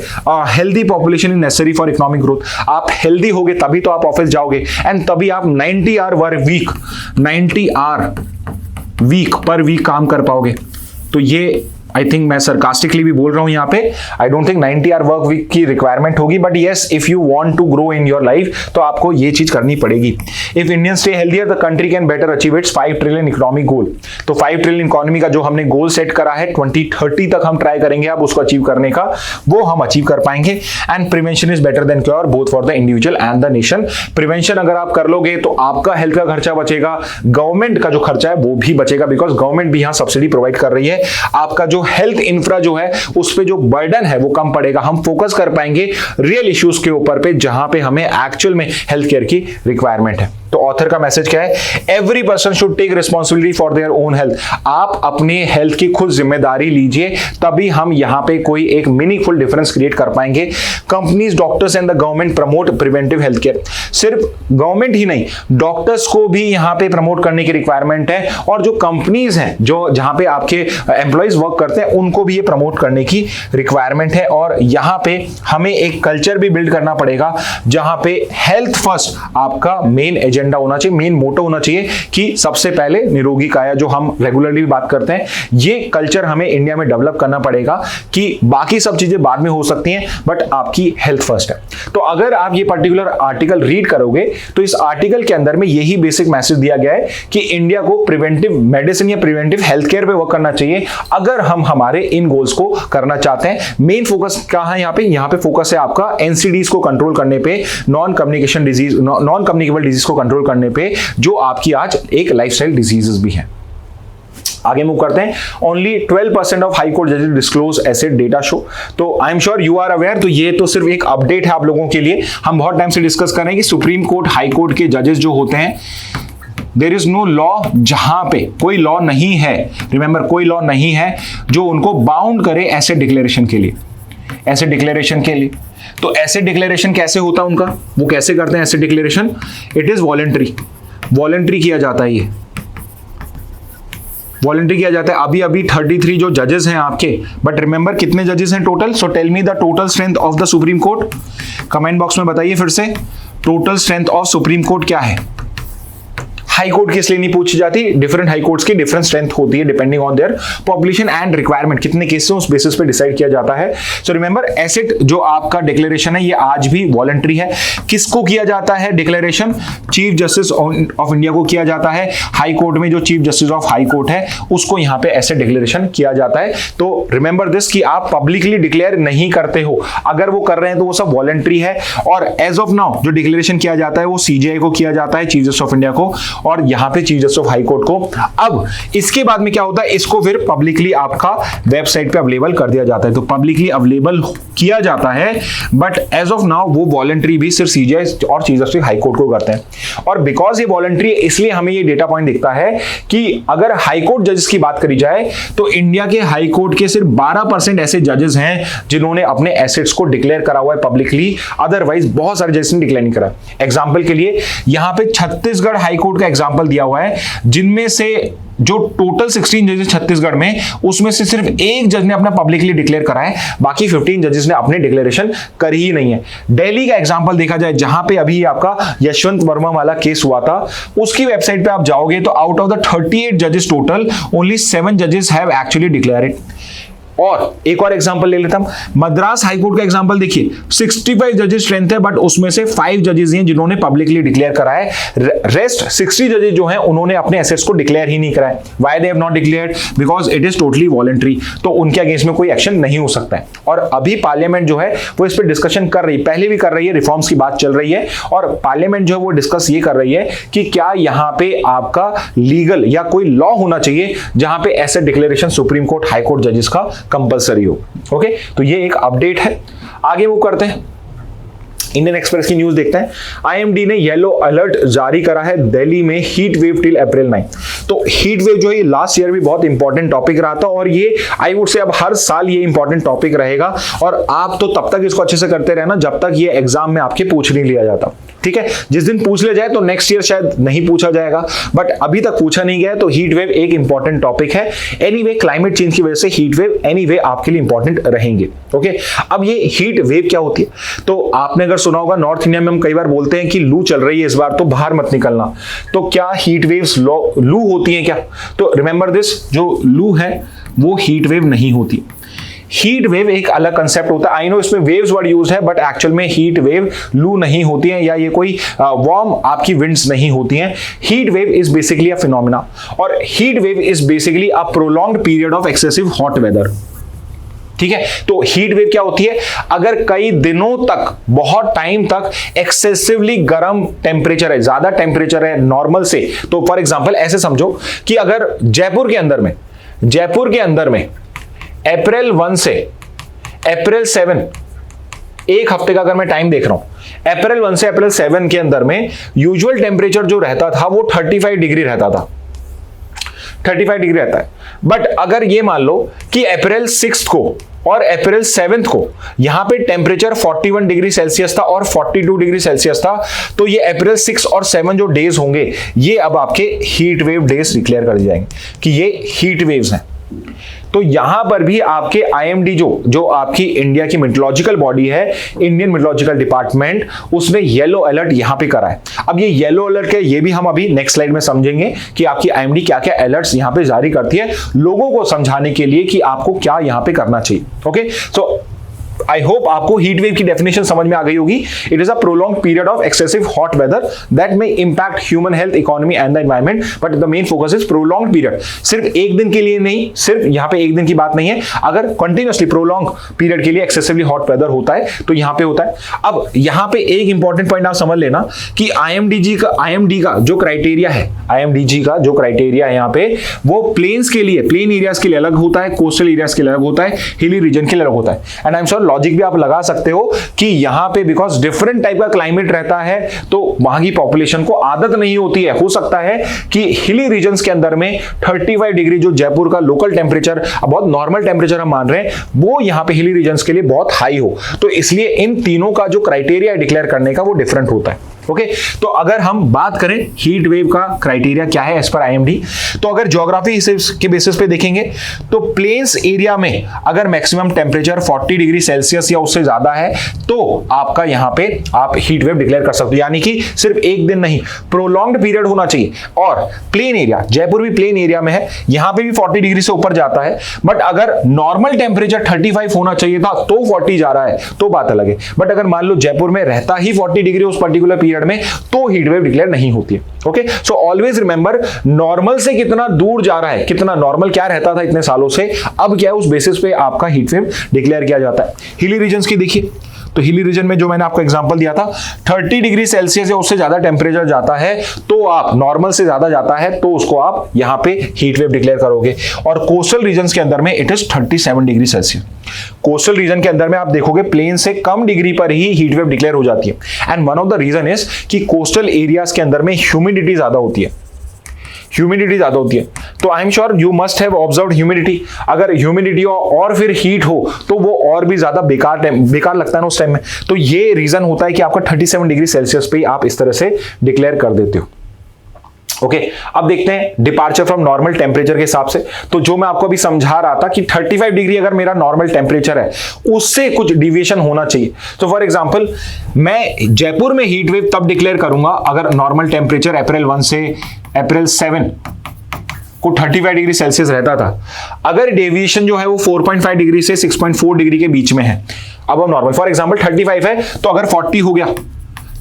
healthy population is necessary for economic growth. आप हेल्दी होगे तभी तो आप ऑफिस जाओगे, एंड तभी आप 90 आवर वीक पर वीक काम कर पाओगे। तो ये आई थिंक मैं सरकास्टिकली भी बोल रहा हूं यहाँ पे, I don't think 90 hour work week की रिक्वायरमेंट होगी, but yes if you want to grow in your life तो आपको ये चीज करनी पड़ेगी। If Indian stay healthier the country can better achieve its 5 trillion economic goal. तो 5 ट्रिलियन इकोनॉमी का जो हमने गोल सेट करा है 2030 तक हम ट्राई करेंगे अब उसको अचीव करने का, वो हम अचीव कर पाएंगे। And prevention is better than cure both for the individual and the nation. Prevention अगर आप कर लोगे तो आपका हेल्थ का खर्चा बचेगा, गवर्नमेंट का जो खर्चा है वो भी बचेगा, बिकॉज गवर्नमेंट भी यहाँ सब्सिडी प्रोवाइड कर रही है। आपका जो हेल्थ इंफ्रा जो है उस पे जो बर्डन है वो कम पड़ेगा, हम फोकस कर पाएंगे रियल इश्यूज के ऊपर पे जहां पे हमें एक्चुअल में हेल्थ केयर की रिक्वायरमेंट है। तो ऑथर का मैसेज क्या है? Every person should take responsibility for their own health. आप अपने हेल्थ की खुद जिम्मेदारी लीजिए, तभी हम यहां पे कोई एक मीनिंगफुल डिफरेंस क्रिएट कर पाएंगे। Companies, doctors and the government promote preventive health care. सिर्फ गवर्नमेंट ही नहीं, डॉक्टर्स को भी यहां पे प्रमोट करने की रिक्वायरमेंट है, और जो कंपनीज हैं, जो जहां पे आपके एम्प्लॉइज वर्क करते हैं, उनको भी ये प्रमोट करने की रिक्वायरमेंट है। और यहां पे हमें एक कल्चर भी बिल्ड करना पड़ेगा जहां पे हेल्थ फर्स्ट आपका मेन एजेंडा होना चाहिए, मेन मोटो होना चाहिए कि सबसे पहले निरोगी काया, जो हम रेगुलरली बात करते हैं। ये कल्चर हमें इंडिया में डेवलप करना पड़ेगा कि बाकी सब चीजें बाद में हो सकती हैं, बट आपकी हेल्थ फर्स्ट है। तो अगर आप ये पर्टिकुलर आर्टिकल रीड करोगे तो इस आर्टिकल के अंदर में यही बेसिक मैसेज दिया गया है कि इंडिया को प्रिवेंटिव मेडिसिन या प्रिवेंटिव हेल्थ केयर पे वर्क करना चाहिए अगर हम हमारे इन गोल्स को करना चाहते हैं। मेन फोकस कहां है यहाँ पे फोकस है आपका एनसीडीज को कंट्रोल करने पे, नॉन कम्युनिकेबल डिजीज को कंट्रोल करने पे, जो आपकी आज एक लाइफस्टाइल डिजीजेस भी हैं। आगे मूव करते हैं। ओनली 12% ऑफ हाई कोर्ट जजेस डिस्क्लोज एसेट डेटा शो। तो I am sure you are aware. तो ये तो सिर्फ एक अपडेट है आप लोगों के लिए। हम बहुत टाइम से डिस्कस कर रहे हैं कि सुप्रीम कोर्ट, हाई कोर्ट के जजेस जो होते हैं, देयर इज नो लॉ, जहां पे कोई लॉ नहीं है, रिमेंबर कोई लॉ नहीं है जो उनको बाउंड करे एसेट डिक्लेरेशन के लिए, एसेट डिक्लेरेशन के लिए। तो एसेट डिक्लेरेशन कैसे होता है उनका, वो कैसे करते हैं asset declaration? It is voluntary किया जाता है, ये वॉलंटरी किया जाता है। अभी 33 जो जजेस हैं आपके, बट रिमेंबर कितने जजेस हैं total? So tell me the total strength of the Supreme Court. Comment box में बताइए फिर से, total strength of Supreme Court क्या है? हाई कोर्ट की इसलिए नहीं पूछी जाती, डिफरेंट हाई कोर्ट्स की डिफरेंट स्ट्रेंथ होती है depending on their population and requirement. कितने केसेस उस बेसिस पे डिसाइड किया जाता है। सो रिमेंबर, एसेट जो आपका डिक्लेरेशन है ये आज भी वॉलंटरी है। किसको किया जाता है declaration? Chief justice of India को किया जाता है। हाई कोर्ट में जो chief justice of high court है उसको यहाँ पे एसेट डिक्लेरेशन किया जाता है। तो रिमेंबर दिस कि आप पब्लिकली डिक्लेयर नहीं करते हो, अगर वो कर रहे हैं तो वो सब वॉलंटरी है। और एज ऑफ नाउ जो डिक्लेरेशन किया जाता है वो सीजीआई को किया जाता है, चीफ जस्टिस ऑफ इंडिया को, और यहां पे chief justice of high court को। अब इसके बाद में क्या होता है, इसको फिर पब्लिकली आपका वेबसाइट पे अवेलेबल कर दिया जाता है। तो पब्लिकली अवेलेबल किया जाता है, बट एज ऑफ नाउ वो वॉलंटरी भी सिर्फ सीजीआई और चीफ जस्टिस हाई कोर्ट को करते हैं। और बिकॉज ये वॉलंटरी है, इसलिए हमें ये डेटा पॉइंट दिखता है कि अगर हाई कोर्ट जजेस की बात करी जाए तो इंडिया के हाई कोर्ट के सिर्फ 12% ऐसे जजेस हैं जिन्होंने अपने एसेट्स को डिक्लेयर करा हुआ है पब्लिकली, अदरवाइज बहुत सारे जजेस ने डिक्लेयर नहीं करा। एग्जांपल के लिए यहां पे छत्तीसगढ़ हाई कोर्ट का एग्जांपल दिया हुआ है, जिनमें से जो टोटल 16 जजेस छत्तीसगढ़ में, उसमें से सिर्फ एक जज ने अपना पब्लिकली डिक्लेयर करा है, बाकी 15 जजेस ने अपने डिक्लेरेशन करी ही नहीं है। दिल्ली का एग्जांपल देखा जाए, जहां पे अभी आपका यशवंत वर्मा वाला केस हुआ था, उसकी वेबसाइट पे आप जाओगे तो आउट ऑफ द 38 जजेस टोटल, ओनली 7 जजेस हैव एक्चुअली डिक्लेयर्ड इट। और एक और एग्जांपल ले लेता हूं, मद्रास हाईकोर्ट का एग्जांपल देखिए, 65 जजेस स्ट्रेंथ है, बट उसमें से 5 जजेस हैं जिन्होंने पब्लिकली डिक्लेयर करा है। रेस्ट 60 जजेस जो हैं उन्होंने अपने एसेट्स को डिक्लेयर ही नहीं करा है। Why they have not declared? Because it is totally voluntary. तो उनके अगेंस्ट में कोई एक्शन नहीं हो सकता है। और अभी पार्लियामेंट जो है वो इस पर डिस्कशन कर रही है, पहले भी कर रही है, रिफॉर्म्स की बात चल रही है, और पार्लियामेंट जो है वो डिस्कस ये कर रही है कि क्या यहां पे आपका लीगल या कोई लॉ होना चाहिए जहां पे asset declaration supreme court, high court जजेस का कंपलसरी हो। ओके, तो ये एक अपडेट है। आगे वो करते हैं, इंडियन एक्सप्रेस की न्यूज देखते हैं। आईएमडी ने येलो अलर्ट जारी करा है दिल्ली में हीट वेव टिल अप्रैल 9। तो हीट वेव जो है लास्ट ईयर भी बहुत इंपॉर्टेंट टॉपिक रहा था, और ये आई वुड से अब हर साल ये इंपॉर्टेंट टॉपिक रहेगा। और आप तो तब तक इसको अच्छे से करते रहना जब तक ये एग्जाम में आपके पूछ नहीं लिया जाता, ठीक है। जिस दिन पूछ लिया जाए तो नेक्स्ट ईयर शायद नहीं पूछा जाएगा, बट अभी तक पूछा नहीं गया। तो हीट वेव एक इंपॉर्टेंट टॉपिक है। एनीवे, क्लाइमेट चेंज की वजह से हीट वेव एनीवे आपके लिए इंपॉर्टेंट रहेंगे। ओके, अब ये हीट वेव क्या होती है? तो आपने अगर सुना होगा, नॉर्थ इंडिया में हम कई बार बोलते हैं कि लू चल रही है इस बार, तो बाहर मत निकलना। तो क्या हीट वेव्स लू होती हैं क्या? तो रिमेंबर दिस, जो लू है वो हीट वेव नहीं होती। हीट वेव एक अलग कंसेप्ट होता है। आई नो इसमें वेव्स वर्ड यूज है, बट एक्चुअल में हीट वेव लू नहीं होती है, या ये कोई वार्म आपकी विंड्स नहीं होती हैं। Heat wave is basically a phenomena, और heat wave is basically a prolonged period of excessive hot weather, ठीक है। तो हीट वेव क्या होती है? अगर कई दिनों तक, बहुत टाइम तक एक्सेसिवली गर्म टेम्परेचर है, ज्यादा टेम्परेचर है नॉर्मल से। तो फॉर एग्जांपल ऐसे समझो कि अगर जयपुर के अंदर में अप्रैल 1 से अप्रैल 7 एक हफ्ते का अगर मैं टाइम देख रहा हूं, अप्रैल 1 से अप्रैल 7 के अंदर में यूजुअल टेम्परेचर जो रहता था वो 35 डिग्री रहता था, 35 डिग्री रहता है। बट अगर ये मान लो कि अप्रैल 6 को और अप्रैल 7 को यहां पे टेम्परेचर 41 डिग्री सेल्सियस था और 42 डिग्री सेल्सियस था, तो ये अप्रैल 6 और 7 जो डेज होंगे ये अब आपके हीट वेव डेज डिक्लेयर कर दिए जाएंगे कि ये हीट वेव्स हैं। तो यहां पर भी आपके आईएमडी जो आपकी इंडिया की मेट्रोलॉजिकल बॉडी है, इंडियन मेट्रोलॉजिकल डिपार्टमेंट, उसने येलो अलर्ट यहां पे करा है। अब ये येलो अलर्ट क्या, ये भी हम अभी नेक्स्ट स्लाइड में समझेंगे कि आपकी आईएमडी क्या क्या अलर्ट्स यहां पे जारी करती है लोगों को समझाने के लिए कि आपको क्या यहां पे करना चाहिए। ओके, सो आई होप आपको हीट वेव की डेफिनेशन समझ में आ गई होगी। It is a prolong period of excessive hot whether that may impact human health, economy and the environment, but the main focus is prolong period. सिर्फ एक दिन के लिए नहीं, सिर्फ यहां पे एक दिन की बात नहीं है, अगर कंटिन्यूअसली प्रोलॉन्ग पीरियड के लिए एक्सेसिवली हॉट वेदर होता है तो यहां पे होता है। अब यहां पे एक इंपॉर्टेंट पॉइंट आप समझ लेना कि आईएमडी का जो क्राइटेरिया है, आईएमडीजी का जो क्राइटेरिया है यहां पे, वो प्लेन्स के लिए, प्लेन एरियाज के लिए अलग होता है, कोस्टल एरियाज के लिए अलग होता है, हिली रीजन के लिए अलग होता है। And I am sure logic भी आप लगा सकते हो कि यहां पे बिकॉज डिफरेंट टाइप का क्लाइमेट रहता है तो वहां की पॉपुलेशन को आदत नहीं होती है। हो सकता है कि हिली रीजन्स के अंदर में 35 डिग्री जो जयपुर का लोकल टेम्परेचर, बहुत नॉर्मल टेम्परेचर हम मान रहे हैं, वो यहां पे हिली रीजन्स के लिए बहुत हाई हो। तो इसलिए इन तीनों का जो क्राइटेरिया डिक्लेयर करने का वो डिफरेंट होता है। ओके, तो अगर हम बात करें हीट वेव का क्राइटेरिया क्या है एज पर आईएमडी, तो अगर ज्योग्राफी के बेसिस पे देखेंगे तो प्लेन्स एरिया में अगर मैक्सिमम टेम्परेचर 40 डिग्री सेल्सियस या उससे ज्यादा है तो आपका यहां पे आप हीट वेव डिक्लेयर कर सकते हो। यानी कि सिर्फ एक दिन नहीं, प्रोलॉन्ग्ड पीरियड होना चाहिए। और प्लेन एरिया, जयपुर भी प्लेन एरिया में है, यहां पे भी 40 डिग्री से ऊपर जाता है, बट अगर नॉर्मल टेम्परेचर 35 होना चाहिए था तो 40 जा रहा है तो बात अलग है। बट अगर मान लो जयपुर में रहता ही 40 डिग्री उस पर्टिकुलर पीरियड में, तो हीट वेव डिक्लेयर नहीं होती है। Okay, so always remember normal से कितना दूर जा रहा है, कितना नॉर्मल क्या रहता था इतने सालों से, अब क्या है उस बेसिस पे आपका हीट वेव डिक्लेयर किया जाता है। हिली रीजन्स की देखिए, तो हिली रीजन में जो मैंने आपको एग्जांपल दिया था, 30 डिग्री सेल्सियस या उससे ज्यादा टेम्परेचर जाता है तो आप, नॉर्मल से ज्यादा जाता है तो उसको आप यहां पे हीट वेव डिक्लेयर करोगे। और कोस्टल रीजन्स के अंदर में it is 37 degree Celsius. Coastal region के अंदर में आप देखोगे प्लेन से कम डिग्री पर ही हीट वेव डिक्लेयर हो जाती है। And one of the reason is कि कोस्टल एरियाज के अंदर में ह्यूमिडिटी ज्यादा होती है, ह्यूमिडिटी ज्यादा होती है। तो I am sure you must have observed humidity. अगर ह्यूमिडिटी और फिर हीट हो तो वो और भी ज्यादा बेकार लगता है ना उस टाइम में। तो ये रीजन होता है कि आपका 37 डिग्री सेल्सियस पे आप इस तरह से डिक्लेयर कर देते हो। ओके, अब देखते हैं डिपार्चर फ्रॉम नॉर्मल टेम्परेचर के हिसाब से। तो जो मैं आपको अभी समझा रहा था कि 35 डिग्री अगर मेरा नॉर्मल टेम्परेचर है, उससे कुछ डिविएशन होना चाहिए। तो फॉर एग्जांपल मैं जयपुर में हीट वेव तब डिक्लेयर करूंगा अगर नॉर्मल टेम्परेचर अप्रैल 1 से अप्रैल 7 को 35 डिग्री सेल्सियस रहता था। अगर डेविएशन जो है वो 4.5 डिग्री से 6.4 डिग्री के बीच में है, अब नॉर्मल फॉर एग्जांपल 35 है, तो अगर 40 हो गया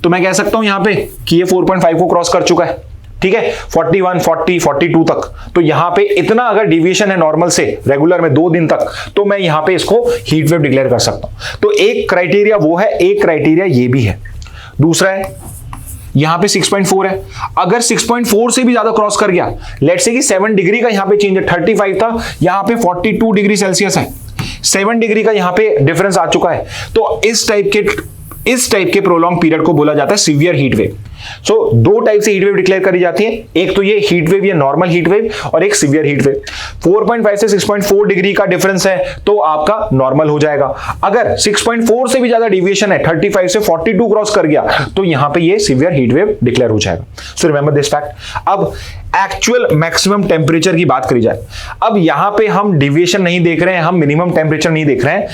तो मैं कह सकता हूं यहां पे कि ये 4.5 को क्रॉस कर चुका है। ठीक है, 41, 40, 42 तक। तो यहां पे इतना अगर डिविएशन है नॉर्मल से रेगुलर में 2 दिन तक, तो मैं यहां पे इसको हीट वेव डिक्लेयर कर सकता हूं। तो एक क्राइटेरिया वो है, एक क्राइटेरिया ये भी है। दूसरा है यहां पे 6.4 है, अगर 6.4 से भी ज्यादा क्रॉस कर गया, लेट्स से कि 7 डिग्री का यहां पे चेंज है, 35 था, यहां पे 42 डिग्री सेल्सियस है, 7 डिग्री का यहां पे डिफरेंस आ चुका है। तो इस टाइप के प्रोलॉन्ग पीरियड को बोला जाता है सीवियर हीट वेव। सो दो टाइप से हीट वेव डिक्लेयर करी जाती है, एक तो ये हीट वेव या नॉर्मल हीट वेव, और एक सीवियर हीट वेव। 4.5 से 6.4 डिग्री का डिफरेंस है तो आपका नॉर्मल हो जाएगा। अगर 6.4 से भी ज्यादा डिविएशन है, 35 से 42 क्रॉस कर गया, तो यहां पे ये सीवियर हीट वेव डिक्लेयर हो जाएगा। So remember this fact. अब एक्चुअल मैक्सिमम टेम्परेचर की बात करी जाए, अब यहां पे हम डिविएशन नहीं देख रहे हैं, हम मिनिमम टेम्परेचर नहीं देख रहे हैं।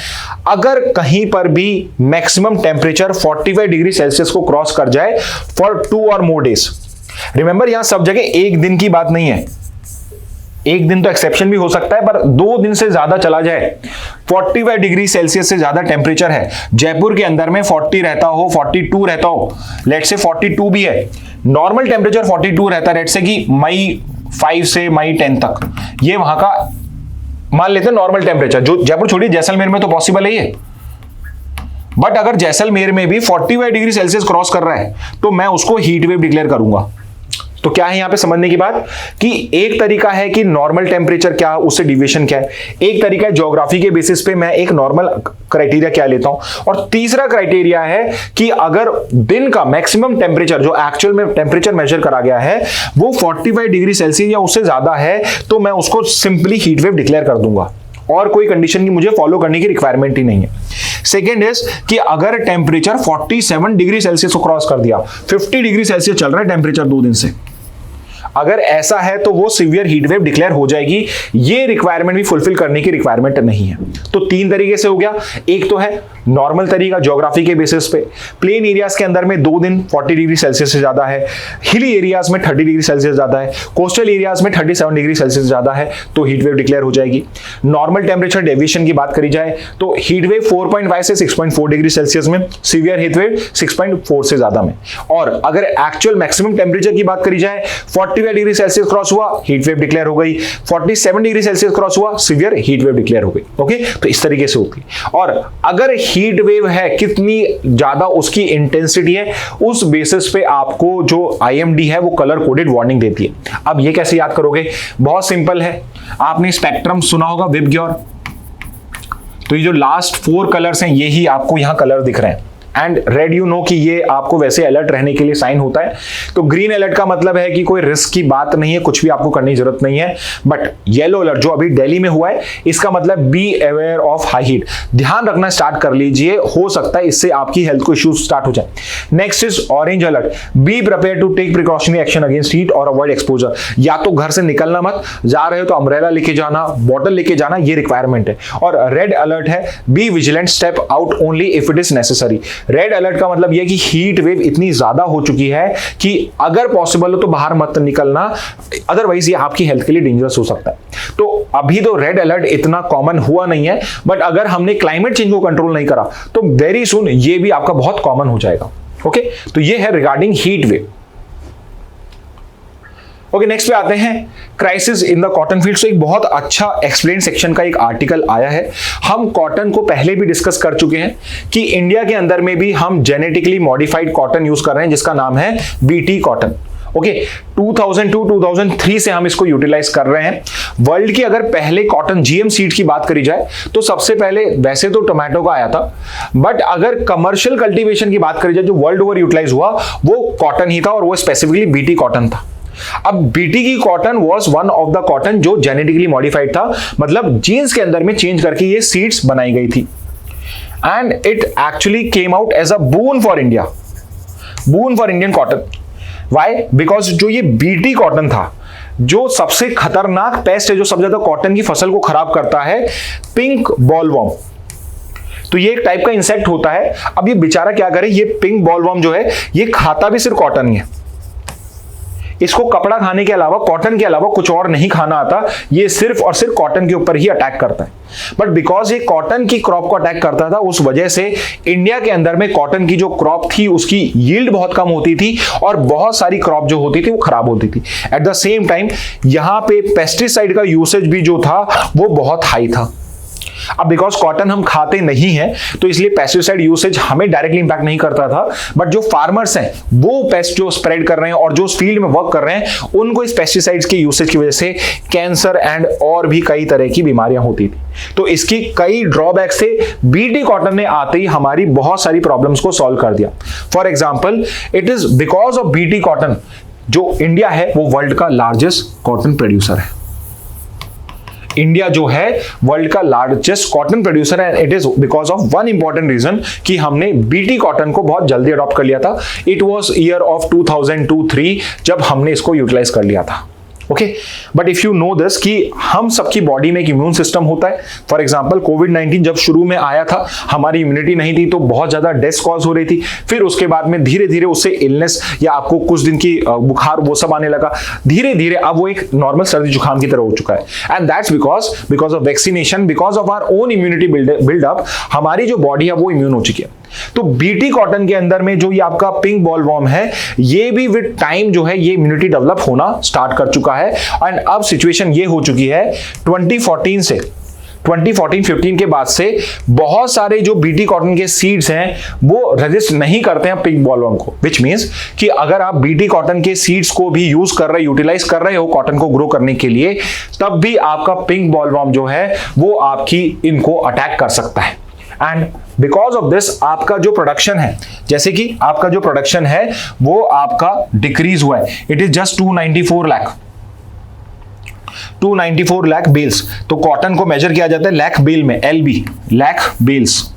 अगर कहीं पर भी मैक्सिमम टेम्परेचर 45 डिग्री सेल्सियस को क्रॉस कर जाए फॉर 2 और मोर डेज, रिमेंबर यहां सब जगह एक दिन की बात नहीं है, एक दिन तो एक्सेप्शन भी हो सकता है, पर 2 दिन से ज्यादा चला जाए, 45 डिग्री सेल्सियस से ज्यादा टेम्परेचर है, जयपुर के अंदर में 40 रहता हो, 42 रहता हो, लेट्स से 42 भी है, नॉर्मल टेम्परेचर 42 रहता है, लेट्स से कि मई 5 से मई 10 तक, ये वहां का मान लेते हैं नॉर्मल टेम्परेचर। जो जयपुर छोड़िए, जैसलमेर में तो पॉसिबल है ये, बट अगर जैसलमेर में भी 45 डिग्री सेल्सियस क्रॉस कर रहा है तो मैं उसको हीट वेव डिक्लेयर करूंगा। तो क्या है यहां पे समझने की बात कि एक तरीका है कि नॉर्मल टेम्परेचर क्या, उससे डिविएशन क्या है, एक तरीका है ज्योग्राफी के बेसिस पे मैं एक नॉर्मल क्राइटेरिया क्या लेता हूं, और तीसरा क्राइटेरिया है कि अगर दिन का मैक्सिमम टेम्परेचर जो एक्चुअल में टेम्परेचर मेजर करा गया है वो 45 डिग्री सेल्सियस या उससे ज्यादा है तो मैं उसको सिंपली हीट वेव डिक्लेयर कर दूंगा और कोई कंडीशन की मुझे फॉलो करने की रिक्वायरमेंट ही नहीं है। सेकेंड इज कि अगर टेम्परेचर 47 डिग्री सेल्सियस को क्रॉस कर दिया, 50 डिग्री सेल्सियस चल रहा है टेम्परेचर 2 दिन से, अगर ऐसा है तो वो सीवियर हीट वेव डिक्लेयर हो जाएगी। ये रिक्वायरमेंट भी फुलफिल करने की रिक्वायरमेंट नहीं है। तो 3 तरीके से हो गया। एक तो है नॉर्मल तरीका ज्योग्राफी के बेसिस पे, प्लेन एरियाज के अंदर में 2 दिन 40 डिग्री सेल्सियस से ज्यादा है, हिली एरियाज में 30 डिग्री सेल्सियस ज्यादा है, कोस्टल एरियाज में 37 डिग्री सेल्सियस ज्यादा है, तो हीट वेव डिक्लेयर हो जाएगी। नॉर्मल टेम्परेचर डेविएशन की बात करी जाए तो हीट वेव 4.5 से 6.4 डिग्री सेल्सियस में, सीवियर हीट वेव 6.4 से ज्यादा में। और अगर एक्चुअल मैक्सिमम टेम्परेचर की बात करी जाए 45 डिग्री सेल्सियस क्रॉस हुआ, हीट वेव डिक्लेयर हो गई, 47 डिग्री सेल्सियस क्रॉस हुआ, सीवियर हीट वेव डिक्लेयर हो गई। ओके, तो इस तरीके से होती। और अगर हीट वेव है कितनी ज्यादा उसकी इंटेंसिटी है, उस बेसिस पे आपको जो आईएमडी है वो कलर कोडेड वार्निंग देती है। अब ये कैसे याद करोगे? बहुत सिंपल है। आपने स्पेक्ट्रम सुना होगा विबग्योर, तो ये जो लास्ट 4 कलर्स हैं ये ही आपको यहां कलर दिख रहे हैं। एंड रेड यू नो कि ये आपको वैसे अलर्ट रहने के लिए साइन होता है। तो ग्रीन अलर्ट का मतलब है कि कोई रिस्क की बात नहीं है, कुछ भी आपको करने की जरूरत नहीं है। बट येलो अलर्ट जो अभी दिल्ली में हुआ है, इसका मतलब be aware of high heat, ध्यान रखना स्टार्ट कर लीजिए, हो सकता है इससे आपकी हेल्थ को इश्यूज स्टार्ट हो जाए। Next is orange alert, be prepare to take precautionary action against heat और अवॉइड एक्सपोजर। या तो घर से निकलना मत, जा रहे हो तो अम्ब्रेला लेके जाना, बॉटल लेके जाना, ये रिक्वायरमेंट है। और रेड अलर्ट है, be vigilant, step out only if it is necessary. Red alert का मतलब यह कि हीट वेव इतनी ज्यादा हो चुकी है कि अगर पॉसिबल हो तो बाहर मत निकलना, अदरवाइज ये आपकी हेल्थ के लिए डेंजरस हो सकता है। तो अभी तो रेड अलर्ट इतना कॉमन हुआ नहीं है, बट अगर हमने क्लाइमेट चेंज को कंट्रोल नहीं करा तो वेरी सुन ये भी आपका बहुत कॉमन हो जाएगा। ओके, तो ये है regarding heat wave. Okay, next पे आते हैं crisis in the cotton field. एक बहुत अच्छा एक्सप्लेन सेक्शन का एक आर्टिकल आया है। हम कॉटन को पहले भी डिस्कस कर चुके हैं कि इंडिया के अंदर में भी हम जेनेटिकली मॉडिफाइड कॉटन यूज कर रहे हैं जिसका नाम है बीटी कॉटन। ओके, 2002-2003 से हम इसको यूटिलाइज कर रहे हैं। वर्ल्ड की अगर पहले कॉटन जीएम सीड की बात करी जाए तो सबसे पहले वैसे तो टोमेटो का आया था, बट अगर कमर्शियल कल्टीवेशन की बात करी जाए जो वर्ल्ड ओवर यूटिलाइज हुआ वो कॉटन ही था और वो स्पेसिफिकली बीटी कॉटन था। अब बीटी की cotton was one of the cotton जो जेनेटिकली मॉडिफाइड था, मतलब जीन्स के अंदर में चेंज करके ये सीड्स बनाई गई थी। And it actually came out as a boon for India, boon for Indian cotton. Why? Because जो ये बीटी कॉटन था, जो सबसे खतरनाक पेस्ट है जो सबसे ज्यादा कॉटन की फसल को खराब करता है, पिंक बॉलवर्म। तो ये एक टाइप का इंसेक्ट होता है। अब ये बेचारा क्या करे, ये पिंक बॉलवर्म जो है ये खाता भी सिर्फ कॉटन ही है। इसको कपड़ा खाने के अलावा, कॉटन के अलावा कुछ और नहीं खाना आता। ये सिर्फ और सिर्फ कॉटन के ऊपर ही अटैक करता है। बट बिकॉज ये कॉटन की क्रॉप को अटैक करता था, उस वजह से इंडिया के अंदर में कॉटन की जो क्रॉप थी उसकी यील्ड बहुत कम होती थी और बहुत सारी क्रॉप जो होती थी वो खराब होती थी। एट द सेम टाइम यहाँ पे पेस्टिसाइड का यूसेज भी जो था वो बहुत हाई था। अब बिकॉज कॉटन हम खाते नहीं हैं तो इसलिए पेस्टिसाइड यूसेज हमें डायरेक्टली इंपैक्ट नहीं करता था, बट जो फार्मर्स हैं वो पेस्ट जो स्प्रेड कर रहे हैं और जो उस फील्ड में वर्क कर रहे हैं उनको इस पेस्टिसाइड्स के यूसेज की वजह से कैंसर एंड और भी कई तरह की बीमारियां होती थी। तो इसकी कई ड्रॉबैक्स थे। बीटी कॉटन ने आते ही हमारी बहुत सारी प्रॉब्लम्स को सॉल्व कर दिया। For example, it is because of BT cotton जो इंडिया है वो वर्ल्ड का लार्जेस्ट कॉटन प्रोड्यूसर है। इंडिया जो है वर्ल्ड का लार्जेस्ट कॉटन प्रोड्यूसर है। It is because of one important reason कि हमने बीटी कॉटन को बहुत जल्दी अडॉप्ट कर लिया था। इट वाज ईयर ऑफ 2002-03 जब हमने इसको यूटिलाइज कर लिया था। Okay, but if you know this कि हम सबकी बॉडी में एक इम्यून सिस्टम होता है। फॉर एग्जांपल, कोविड-19 जब शुरू में आया था हमारी इम्यूनिटी नहीं थी तो बहुत ज्यादा डेथ कॉज हो रही थी। फिर उसके बाद में धीरे धीरे उससे इलनेस या आपको कुछ दिन की बुखार वो सब आने लगा। धीरे धीरे अब वो एक नॉर्मल सर्दी जुकाम की तरह हो चुका है। And that's because of vaccination, because of our own immunity buildup, हमारी जो बॉडी है वो इम्यून हो चुकी है। तो बीटी कॉटन के अंदर में जो ये आपका पिंक बॉलवर्म है ये भी विद टाइम जो है ये इम्यूनिटी डेवलप होना स्टार्ट कर चुका है। एंड अब सिचुएशन ये हो चुकी है 2014 से 2014-15 के बाद से बहुत सारे जो बीटी कॉटन के सीड्स हैं वो रेजिस्ट नहीं करते हैं पिंक बॉलवर्म को, विच मींस कि अगर आप बीटी कॉटन के सीड्स को भी यूज कर रहे, यूटिलाइज कर रहे हो कॉटन को ग्रो करने के लिए, तब भी आपका पिंक बॉलवर्म जो है वो आपकी इनको अटैक कर सकता है। एंड बिकॉज ऑफ दिस आपका जो प्रोडक्शन है, जैसे कि आपका जो प्रोडक्शन है वो आपका डिक्रीज हुआ है, it is just 294 lakh bales. तो कॉटन को मेजर किया जाता है लाख बेल में, LB लाख बेल्स,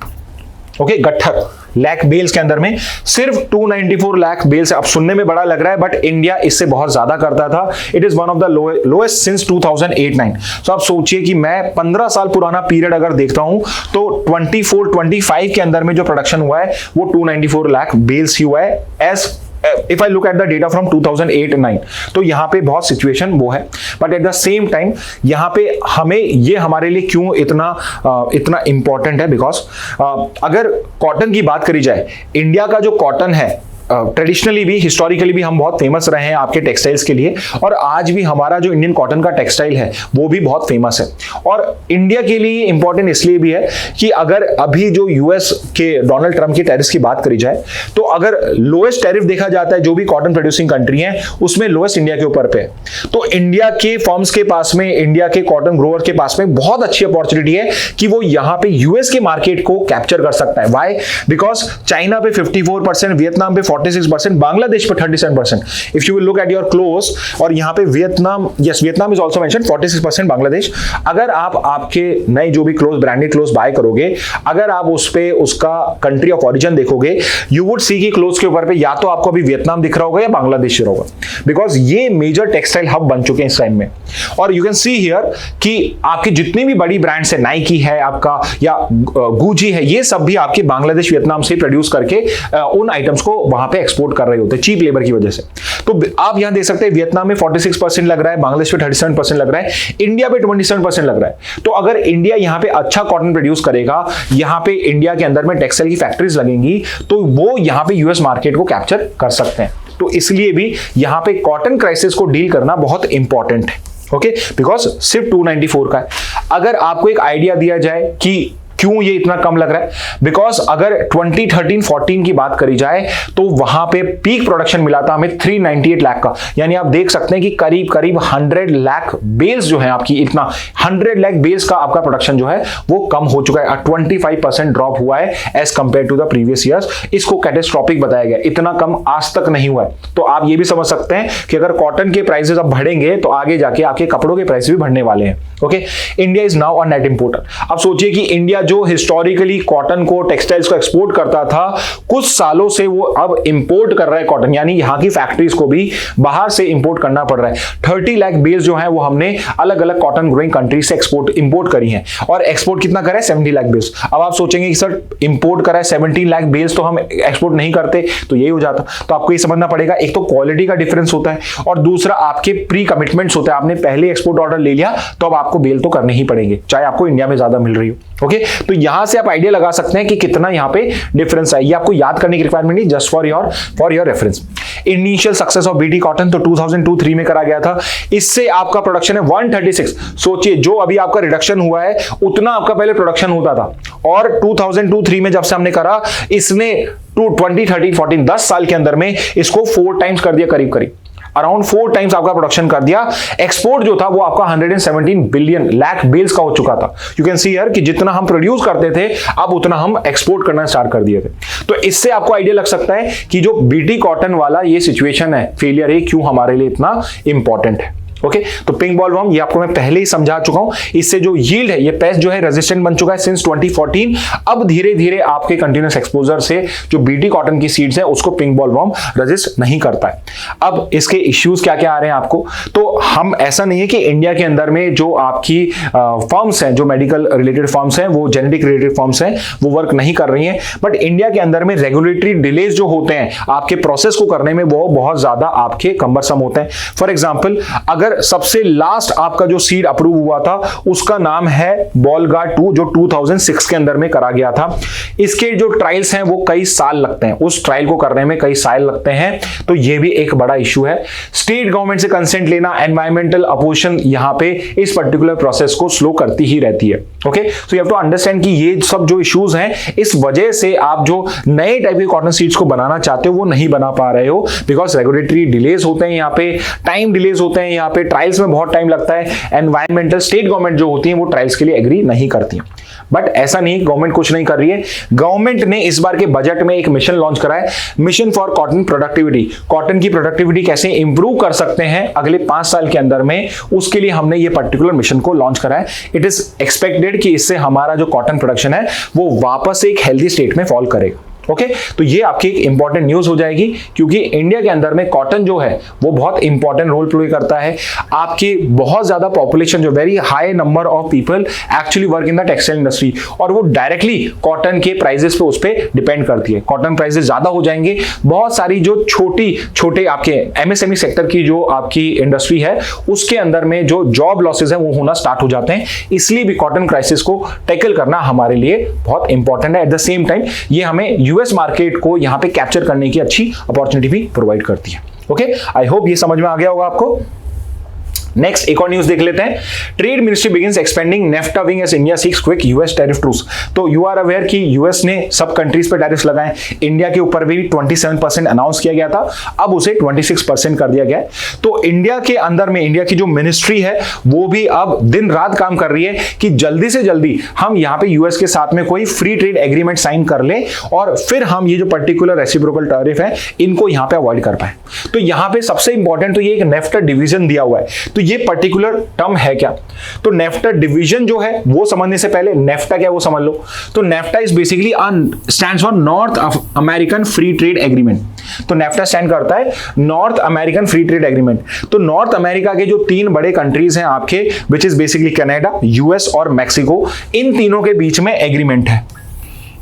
ओके, गट्ठर लाख बेल्स के अंदर में सिर्फ 294 लाख बेल्स। अब सुनने में बड़ा लग रहा है बट इंडिया इससे बहुत ज्यादा करता था। It is one of the lowest since 2008-9। सो आप सोचिए कि मैं 15 साल पुराना पीरियड अगर देखता हूं तो 24-25 के अंदर में जो प्रोडक्शन हुआ है वो 294 लाख बेल्स ही हुआ है as if I look at the data from 2008-9। तो यहां पे बहुत सिचुएशन वो है, but at the same time यहां पे हमें ये हमारे लिए क्यों इतना इंपॉर्टेंट है, बिकॉज अगर कॉटन की बात करी जाए, इंडिया का जो कॉटन है ट्रेडिशनली भी, हिस्टोरिकली भी हम बहुत फेमस रहे हैं आपके टेक्सटाइल्स के लिए, और आज भी हमारा जो इंडियन कॉटन का टेक्सटाइल है वो भी बहुत फेमस है। और इंडिया के लिए इंपॉर्टेंट इसलिए भी है कि अगर अभी जो यूएस के डोनाल्ड ट्रंप की टैरिफ की बात करी जाए तो अगर लोएस्ट टैरिफ देखा जाता है जो भी कॉटन प्रोड्यूसिंग कंट्री है उसमें लोएस्ट इंडिया के ऊपर पे। तो इंडिया के फर्म्स के पास में, इंडिया के कॉटन ग्रोवर के पास में बहुत अच्छी अपॉर्चुनिटी है कि वो यहाँ पे यूएस के मार्केट को कैप्चर कर सकता है। व्हाई? बिकॉज चाइना पे 54%, वियतनाम पे 46%, बांग्लादेश पे 37%। If you will look at your close, और यहाँ पे Vietnam, yes Vietnam is also mention, 46% Bangladesh. अगर आप आपके नए जो भी क्लोज, ब्रांडेड क्लोज बाय करोगे, अगर आप उस पे उसका कंट्री ऑफ ओरिजिन देखोगे, यू वुड सी कि क्लोज के ऊपर पे या तो आपको अभी वियतनाम दिख रहा होगा या बांग्लादेश होगा, बिकॉज ये मेजर टेक्सटाइल हब बन चुके हैं इस टाइम में। और यू कैन सी हियर कि आपकी जितनी भी बड़ी ब्रांड्स है, नाइकी है आपका या गुची है, ये सब भी आपके बांग्लादेश, वियतनाम से प्रोड्यूस करके उन आइटम्स को वहां पे एक्सपोर्ट कर रहे होते हैं चीप लेबर की वजह से। तो आप यहां देख सकते हैं वियतनाम में 46% लग रहा है, बांग्लादेश पे 37% लग रहा है, इंडिया पे 27% लग रहा है। तो अगर इंडिया यहां पे अच्छा कॉटन प्रोड्यूस करेगा, यहां पे इंडिया के अंदर में टेक्सटाइल की फैक्ट्रीज लगेंगी, तो वो यहां पे यूएस मार्केट को कैप्चर कर सकते हैं। तो इसलिए भी यहां पे कॉटन क्राइसिस को डील करना बहुत इंपॉर्टेंट है, ओके, बिकॉज सिर्फ 294 का है। अगर आपको एक आइडिया दिया जाए कि क्यों ये इतना कम लग रहा है, बिकॉज अगर 2013-14 की बात करी जाए तो वहां पे पीक प्रोडक्शन मिला था हमें 398 लाख का, यानी आप देख सकते हैं कि करीब 100 लाख बेल्स जो है आपकी, इतना 100 लाख बेल्स का आपका प्रोडक्शन जो है वो कम हो चुका है, 25% ड्रॉप हुआ है as compare to the previous years. इसको कैटेस्ट्रोफिक बताया गया, इतना कम आज तक नहीं हुआ है। तो आप ये भी समझ सकते हैं कि अगर कॉटन के प्राइसेस अब बढ़ेंगे तो आगे जाके आपके कपड़ों के प्राइस भी बढ़ने वाले हैं, okay. India is now a net importer. अब सोचिए कि इंडिया जो हिस्टोरिकली कॉटन को, टेक्सटाइल्स को एक्सपोर्ट करता था, कुछ सालों से वो अब इंपोर्ट कर रहा है कॉटन, यानी यहां की फैक्ट्रीज को भी बाहर से इंपोर्ट करना पड़ रहा है। 30 लाख बेल्स जो है वो हमने अलग अलग कॉटन ग्रोइंग कंट्री से इंपोर्ट करी है। और एक्सपोर्ट कितना करा है? 70 लाख बेल्स। अब आप सोचेंगे कि सर इंपोर्ट करा है 17 लाख बेल्स तो हम एक्सपोर्ट नहीं करते, तो यही हो जाता। तो आपको ये समझना पड़ेगा, एक तो क्वालिटी का डिफरेंस होता है और दूसरा आपके प्री कमिटमेंट्स होते हैं। आपने पहले एक्सपोर्ट ऑर्डर ले लिया तो अब आपको बेल तो करने ही पड़ेंगे, चाहे आपको इंडिया में ज्यादा मिल रही हो, ओके। तो यहां से आप आइडिया लगा सकते हैं कि कितना यहां पे डिफरेंस है। ये आपको याद करने की रिक्वायरमेंट नहीं, just for your reference. Initial success of BT cotton तो 2002-3 में करा गया था। इससे आपका प्रोडक्शन है 136। सोचिए जो अभी आपका रिडक्शन हुआ है उतना आपका पहले प्रोडक्शन होता था, और 2002-3 में जब से हमने करा, इसने 2013-14 10 साल के अंदर में इसको 4 टाइम्स कर दिया, करीब अराउंड 4 टाइम्स आपका प्रोडक्शन कर दिया। एक्सपोर्ट जो था वो आपका 117 बिलियन लाख बेल्स का हो चुका था। यू कैन सी हियर कि जितना हम प्रोड्यूस करते थे अब उतना हम एक्सपोर्ट करना स्टार्ट कर दिए थे। तो इससे आपको आइडिया लग सकता है कि जो बीटी कॉटन वाला ये सिचुएशन है, फेलियर है, क्यों हमारे लिए इतना इंपॉर्टेंट है, ओके। तो पिंक बॉलवर्म ये आपको मैं पहले ही समझा चुका हूं। इससे जो यील्ड है, ये पेस्ट जो है रेजिस्टेंट बन चुका है सिंस 2014। अब धीरे धीरे आपके कंटिन्यूस एक्सपोजर से जो बीटी कॉटन की सीड्स है उसको पिंक बॉलवर्म रेजिस्ट नहीं करता है। अब इसके इश्यूज क्या क्या आ रहे हैं आपको, तो हम ऐसा नहीं है कि इंडिया के अंदर में जो आपकी फर्म्स हैं, जो मेडिकल रिलेटेड फर्म्स हैं, वो जेनेटिक रिलेटेड फर्म्स हैं, वो वर्क नहीं कर रही हैं, बट इंडिया के अंदर में रेगुलेटरी डिलेज जो होते हैं आपके प्रोसेस को करने में, वो बहुत ज्यादा आपके कम्बरसम होते हैं। फॉर एग्जाम्पल, अगर अगर सबसे लास्ट आपका जो सीड अप्रूव हुआ था उसका नाम है बॉलगार्ड 2, जो 2006 के अंदर में करा गया था। इसके जो ट्रायल्स हैं वो कई साल लगते हैं, उस ट्रायल को करने में कई साल लगते हैं, तो ये भी एक बड़ा इशू है। स्टेट गवर्नमेंट से कंसेंट लेना, एनवायरमेंटल अपोजिशन यहां पे इस पर्टिकुलर प्रोसेस को स्लो करती ही रहती है। Okay, so you have to understand कि ये सब जो इश्यूज हैं, इस वजह से आप जो नए टाइप के कॉटन सीड्स को बनाना चाहते हो वो नहीं बना पा रहे हो, बिकॉज रेगुलेटरी डिलेज होते हैं, यहाँ पे टाइम डिलेज होते हैं, यहाँ पे ट्रायल्स में बहुत टाइम लगता है, एनवायरमेंटल स्टेट गवर्नमेंट जो होती है वो ट्रायल्स के लिए एग्री नहीं करती है। बट ऐसा नहीं, गवर्नमेंट कुछ नहीं कर रही है। गवर्नमेंट ने इस बार के बजट में एक मिशन लॉन्च करा है, mission for cotton productivity. Cotton की प्रोडक्टिविटी कैसे इंप्रूव कर सकते हैं अगले 5 साल के अंदर में, उसके लिए हमने ये पर्टिकुलर मिशन को लॉन्च करा है। इट इज एक्सपेक्टेड कि इससे हमारा जो कॉटन प्रोडक्शन है वो वापस एक हेल्दी स्टेट में फॉल करेगा। ओके, तो ये आपकी एक इंपॉर्टेंट न्यूज हो जाएगी, क्योंकि इंडिया के अंदर में कॉटन जो है वो बहुत इंपॉर्टेंट रोल प्ले करता है। आपकी बहुत ज्यादा पॉपुलेशन, जो very high number of people actually work in the textile industry, और वो डायरेक्टली कॉटन के प्राइसेस पे उस पर डिपेंड करती है। कॉटन प्राइसेस ज्यादा हो जाएंगे, बहुत सारी जो छोटे आपके एमएसएमई सेक्टर की जो आपकी इंडस्ट्री है उसके अंदर में जो जॉब लॉसेस है वो होना स्टार्ट हो जाते हैं। इसलिए भी कॉटन क्राइसिस को टैकल करना हमारे लिए बहुत इंपॉर्टेंट है। एट द सेम टाइम ये हमें यूएस मार्केट को यहां पे कैप्चर करने की अच्छी अपॉर्चुनिटी भी प्रोवाइड करती है। ओके, आई होप ये समझ में आ गया होगा आपको। नेक्स्ट एक और न्यूज देख लेते हैं। Trade ministry begins expanding NAFTA wing as India seeks quick US tariff truce. तो यू आर अवेयर कि यूएस ने सब कंट्रीज पे टैरिफ लगाए, इंडिया के ऊपर भी 27% अनाउंस किया गया था, अब उसे 26% कर दिया गया है। तो इंडिया के अंदर में इंडिया की जो मिनिस्ट्री है वो भी अब दिन रात काम कर रही है कि जल्दी से जल्दी हम यहाँ पे यूएस के साथ में कोई फ्री ट्रेड एग्रीमेंट साइन कर लें और फिर हम ये जो पर्टिकुलर रेसिप्रोकल टैरिफ है इनको यहाँ पे अवॉइड कर पाए। तो यहाँ पे सबसे इंपॉर्टेंट तो ये एक नेफ्टा डिवीजन दिया हुआ है। तो ये पर्टिकुलर टर्म है क्या? तो नेफ्टा डिवीजन जो है वो समझने से पहले नेफ्टा क्या वो समझ लो। तो NAFTA is basically stands for North American free trade agreement. तो नेफ्टा स्टैंड करता है North American free trade agreement. तो नॉर्थ अमेरिका के जो 3 बड़े कंट्रीज हैं आपके, which is basically Canada, US और मैक्सिको, इन तीनों के बीच में एग्रीमेंट है।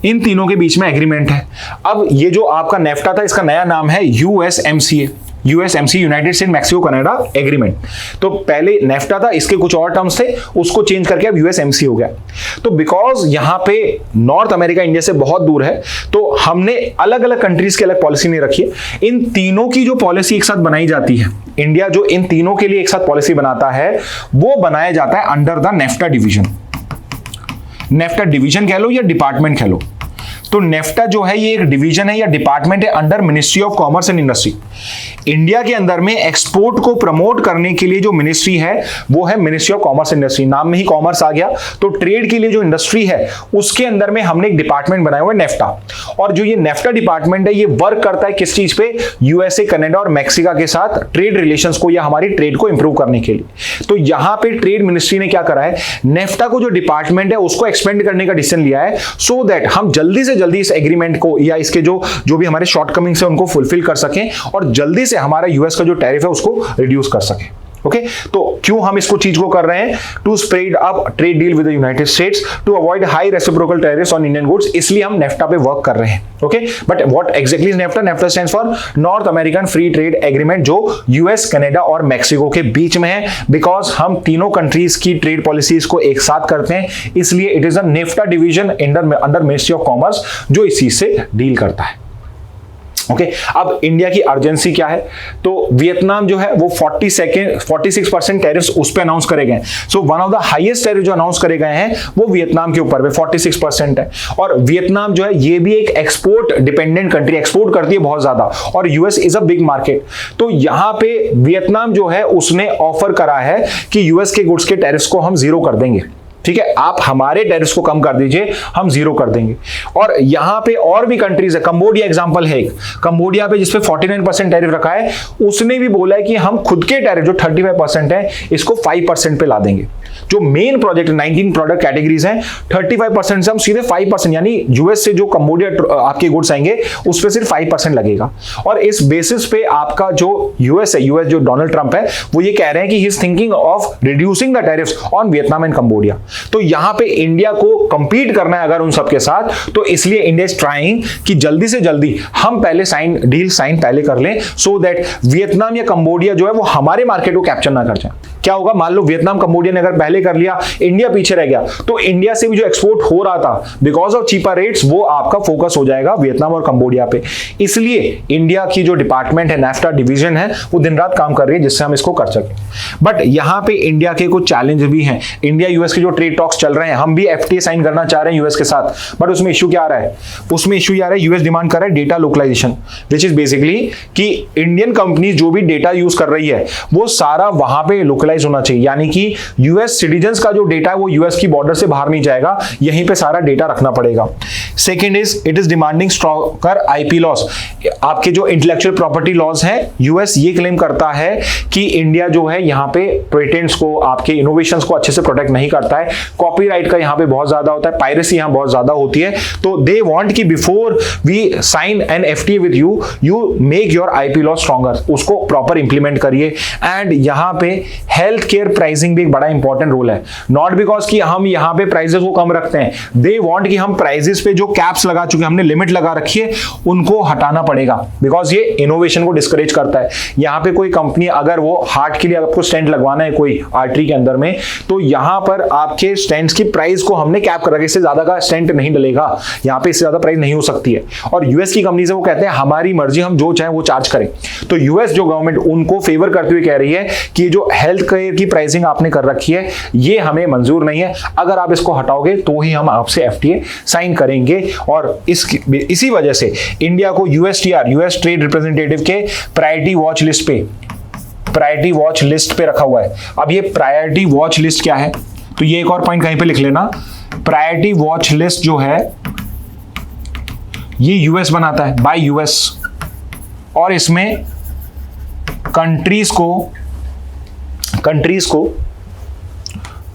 इन तीनों के बीच में एग्रीमेंट है। अब ये जो आपका नेफ्टा था इसका नया नाम है USMCA, USMC, United State Mexico Canada agreement. तो पहले नेफ्टा था, इसके कुछ और टर्म्स थे, उसको चेंज करके अब यूएसएमसी हो गया। तो बिकॉज यहां पे नॉर्थ अमेरिका इंडिया से बहुत दूर है तो हमने अलग अलग कंट्रीज की अलग पॉलिसी नहीं रखी है। इन तीनों की जो पॉलिसी एक साथ बनाई जाती है, इंडिया जो इन तीनों के लिए एक साथ पॉलिसी बनाता है वो बनाया जाता है under the NEFTA division. NEFTA division कह लो या डिपार्टमेंट कह लो। तो नेफ्टा जो है ये एक डिवीजन है या डिपार्टमेंट है under ministry of commerce and industry. India के अंदर में एक्सपोर्ट को प्रमोट करने के लिए जो मिनिस्ट्री है वो है मिनिस्ट्री ऑफ कॉमर्स इंडस्ट्री। नाम में ही कॉमर्स आ गया, तो ट्रेड के लिए जो इंडस्ट्री है उसके अंदर में हमने एक डिपार्टमेंट बनाया हुआ है नेफ्टा। और जो ये नेफ्टा डिपार्टमेंट है ये वर्क करता है किस चीज पे? यूएसए, कनाडा और मैक्सिको के साथ ट्रेड रिलेशंस को या हमारी ट्रेड को इंप्रूव करने के लिए। तो यहां पे ट्रेड मिनिस्ट्री ने क्या करा है, नेफ्टा को जो डिपार्टमेंट है उसको एक्सपेंड करने का डिसीजन लिया है, सो दैट हम जल्दी से जल्दी इस एग्रीमेंट को या इसके जो भी हमारे शॉर्टकमिंग्स है उनको फुलफिल कर सकें और जल्दी से हमारा यूएस का जो टैरिफ है उसको रिड्यूस कर सकें। ओके, तो क्यों हम इसको चीज को कर रहे हैं? To spread up trade deal with the United States to avoid high reciprocal tariffs on Indian goods, इसलिए हम नेफ्टा पे वर्क कर रहे हैं। Okay, but what exactly is NAFTA? NAFTA stands for North American free trade agreement, जो US, Canada और Mexico के बीच में है। बिकॉज हम तीनों कंट्रीज की ट्रेड पॉलिसीज को एक साथ करते हैं, इसलिए it is a NAFTA division under ministry of commerce जो इस चीज से डील करता है। ओके, अब इंडिया की अर्जेंसी क्या है? तो वियतनाम जो है वो 46% टैरिफ्स उस पे अनाउंस करे गए। So one of the highest tariff जो अनाउंस करे गए हैं वो वियतनाम के ऊपर 46% है। और वियतनाम जो है ये भी एक एक्सपोर्ट डिपेंडेंट कंट्री, एक्सपोर्ट करती है बहुत ज्यादा, और US is a big market. तो यहां पे वियतनाम जो है उसने ऑफर करा है कि यूएस के गुड्स के टैरिफ्स को हम 0 कर देंगे। ठीक है, आप हमारे टैरिफ्स को कम कर दीजिए, हम 0 कर देंगे। और यहां पे और भी कंट्रीज है, कंबोडिया एग्जांपल है एक, कंबोडिया पे जिसपे 49% टैरिफ रखा है, उसने भी बोला है कि हम खुद के टैरिफ जो 35% है इसको 5% पे ला देंगे। जो मेन प्रोजेक्ट 19 प्रोडक्ट कैटेगरीज हैं, 35% से हम सीधे 5%, यानी यूएस से जो कंबोडिया आपके गुड्स आएंगे उस पर सिर्फ 5% लगेगा। और इस बेसिस पे आपका जो यूएस है, यूएस जो डोनाल्ड ट्रंप है, वो ये कह रहे हैं कि he is thinking of reducing the tariffs on Vietnam and Cambodia. तो यहां पे इंडिया को कंपीट करना है अगर उन सबके साथ, तो इसलिए इंडिया इज ट्राइंग कि जल्दी से जल्दी हम पहले डील साइन पहले कर लें, सो दैट वियतनाम या कंबोडिया जो है वो हमारे मार्केट को कैप्चर ना कर जाए। क्या होगा, मान लो वियतनाम कंबोडिया ने अगर पहले कर लिया, इंडिया पीछे रह गया, तो इंडिया से भी जो एक्सपोर्ट हो रहा था बिकॉज ऑफ चीपर रेट्स, वो आपका फोकस हो जाएगा वियतनाम और कंबोडिया पे। इसलिए इंडिया की जो डिपार्टमेंट है, नैफ्टा डिवीजन है, वो दिन रात काम कर रही है जिससे हम इसको कर सकें। बट यहां पे इंडिया के कुछ चैलेंज भी हैं। इंडिया यूएस के जो ट्रेड टॉक्स चल रहे हैं, हम भी एफटीए साइन करना चाह रहे हैं यूएस के साथ, बट उसमें इश्यू क्या आ रहा है, उसमें इश्यू ये आ रहा है, यूएस डिमांड कर रहा है data localisation, which is basically कि इंडियन कंपनी जो भी डेटा यूज कर रही है वो सारा वहां पे लोकलाइज होना चाहिए, यानी कि यूएस सिटीजन्स का जो डेटा है वो यूएस की बॉर्डर से बाहर नहीं जाएगा, यहीं पे सारा डेटा रखना पड़ेगा। Second is it is demanding stronger IP loss. आपके जो इंटेलेक्चुअल प्रॉपर्टी लॉज हैं, यूएस ये क्लेम करता है कि इंडिया जो है यहाँ पे पेटेंट्स को, आपके इनोवेशंस को अच्छे से प्रोटेक्ट नहीं करता है, कॉपीराइट का यहाँ पे बहुत ज्यादा होता है, पायरेसी यहाँ बहुत ज्यादा होती है। तो दे वांट कि before we sign an FTA with you, you make your IP law stronger, उसको प्रॉपर इंप्लीमेंट करिए। एंड यहाँ पे हेल्थ केयर प्राइसिंग भी एक बड़ा इंपॉर्टेंट रोल है, नॉट बिकॉज कि हम यहाँ पे प्राइसेस को कम रखते हैं, दे वांट कि हम प्राइसेस पे जो कैप्स लगा चुके हैं, हमने लिमिट लगा रखी है, उनको हटाना पड़ेगा, बिकॉज ये इनोवेशन को डिस्करेज करता है। यहाँ पे कोई कंपनी अगर वो हार्ट के लिए आपको स्टेंट लगवाना है कोई आर्टरी के अंदर में, तो यहाँ पर आपके स्टेंट्स की प्राइस को हमने कैप कर रखा है, इससे ज्यादा का स्टेंट नहीं डलेगा, यहाँ पे इससे ज्यादा प्राइस नहीं हो सकती है। और यूएस की कंपनी से वो कहते हैं हमारी मर्जी, हम जो चाहे वो चार्ज करें। तो यूएस जो गवर्नमेंट उनको फेवर करते हुए कह रही है कि जो हेल्थ केयर की प्राइसिंग आपने कर रखी है ये हमें मंजूर नहीं है, अगर आप इसको हटाओगे तो ही हम आपसे एफटीए साइन करेंगे। और इसी वजह से इंडिया को यूएसटीआर, यूएस ट्रेड रिप्रेजेंटेटिव के प्रायोरिटी वॉच लिस्ट पे रखा हुआ है। अब ये प्रायोरिटी वॉच लिस्ट क्या है, तो ये एक और पॉइंट कहीं पे लिख लेना, प्रायोरिटी वॉच लिस्ट जो है ये यूएस बनाता है, बाय यूएस, और इसमें कंट्रीज को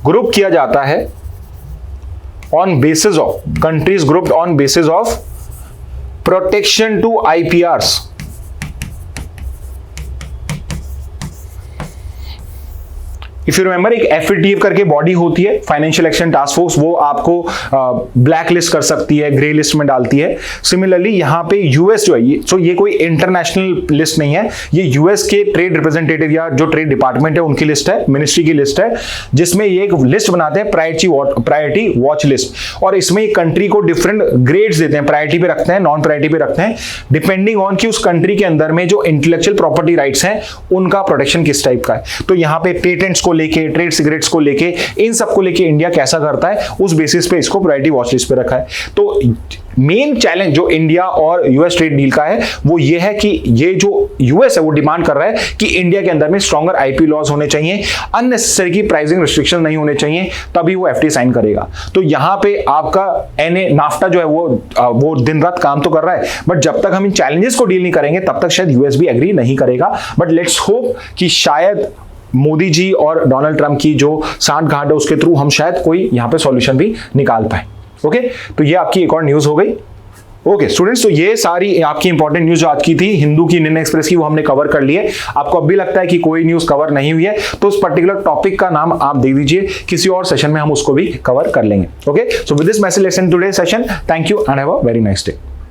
ग्रुप किया जाता है on basis of, countries grouped on basis of protection to IPRs. If you remember, एक एफएटीएफ करके बॉडी होती है, फाइनेंशियल एक्शन टास्क फोर्स, वो आपको ब्लैक लिस्ट कर सकती है, ग्रे लिस्ट में डालती है। सिमिलरली यहाँ पे यूएस जो है, ये कोई इंटरनेशनल लिस्ट नहीं है, ये यूएस के ट्रेड रिप्रेजेंटेटिव या जो ट्रेड डिपार्टमेंट है उनकी लिस्ट है, मिनिस्ट्री की लिस्ट है, जिसमें ये एक लिस्ट बनाते हैं प्रायोरिटी वॉच लिस्ट। और इसमें कंट्री को डिफरेंट ग्रेड्स देते हैं, प्रायोरिटी पे रखते हैं, नॉन प्रायोरिटी पे रखते हैं, डिपेंडिंग ऑन कि उस कंट्री के अंदर में जो इंटेलेक्चुअल प्रॉपर्टी राइट्स हैं उनका प्रोटेक्शन किस टाइप का है। तो यहाँ पे पेटेंट्स को लेके, ट्रेड सीक्रेट्स को लेके, इन सब को लेके इंडिया कैसा करता है, उस बेसिस पे इसको प्रायोरिटी वॉच लिस्ट पे रखा है। तो मेन चैलेंज जो इंडिया और यूएस ट्रेड डील का है वो ये है कि ये जो यूएस है वो डिमांड कर रहा है कि इंडिया के अंदर में स्ट्रॉन्गर आईपी लॉज होने चाहिए, अननेसेसरी की प्राइसिंग रिस्ट्रिक्शन नहीं होने चाहिए, तभी वो एफटीए साइन करेगा। तो यहां पे आपका एनए नाफ्टा जो है वो दिन रात काम तो कर रहा है, बट जब तक हम इन चैलेंजेस को डील नहीं करेंगे तब तक शायद यूएस भी एग्री नहीं करेगा। बट लेट्स होप कि शायद मोदी जी और डोनाल्ड ट्रंप की जो सांठगांठ है उसके थ्रू हम शायद कोई यहाँ पे सॉल्यूशन भी निकाल पाए। ओके, तो ये आपकी एक और न्यूज हो गई। ओके स्टूडेंट्स, तो ये सारी आपकी इंपॉर्टेंट न्यूज आज की थी, हिंदू की, इंडियन एक्सप्रेस की, वो हमने कवर कर ली है। आपको अब भी लगता है कि कोई न्यूज कवर नहीं हुई है तो उस पर्टिकुलर टॉपिक का नाम आप दे दीजिए, किसी और सेशन में हम उसको भी कवर कर लेंगे। Okay, so with this message let's end today session. Thank you and have a very nice day.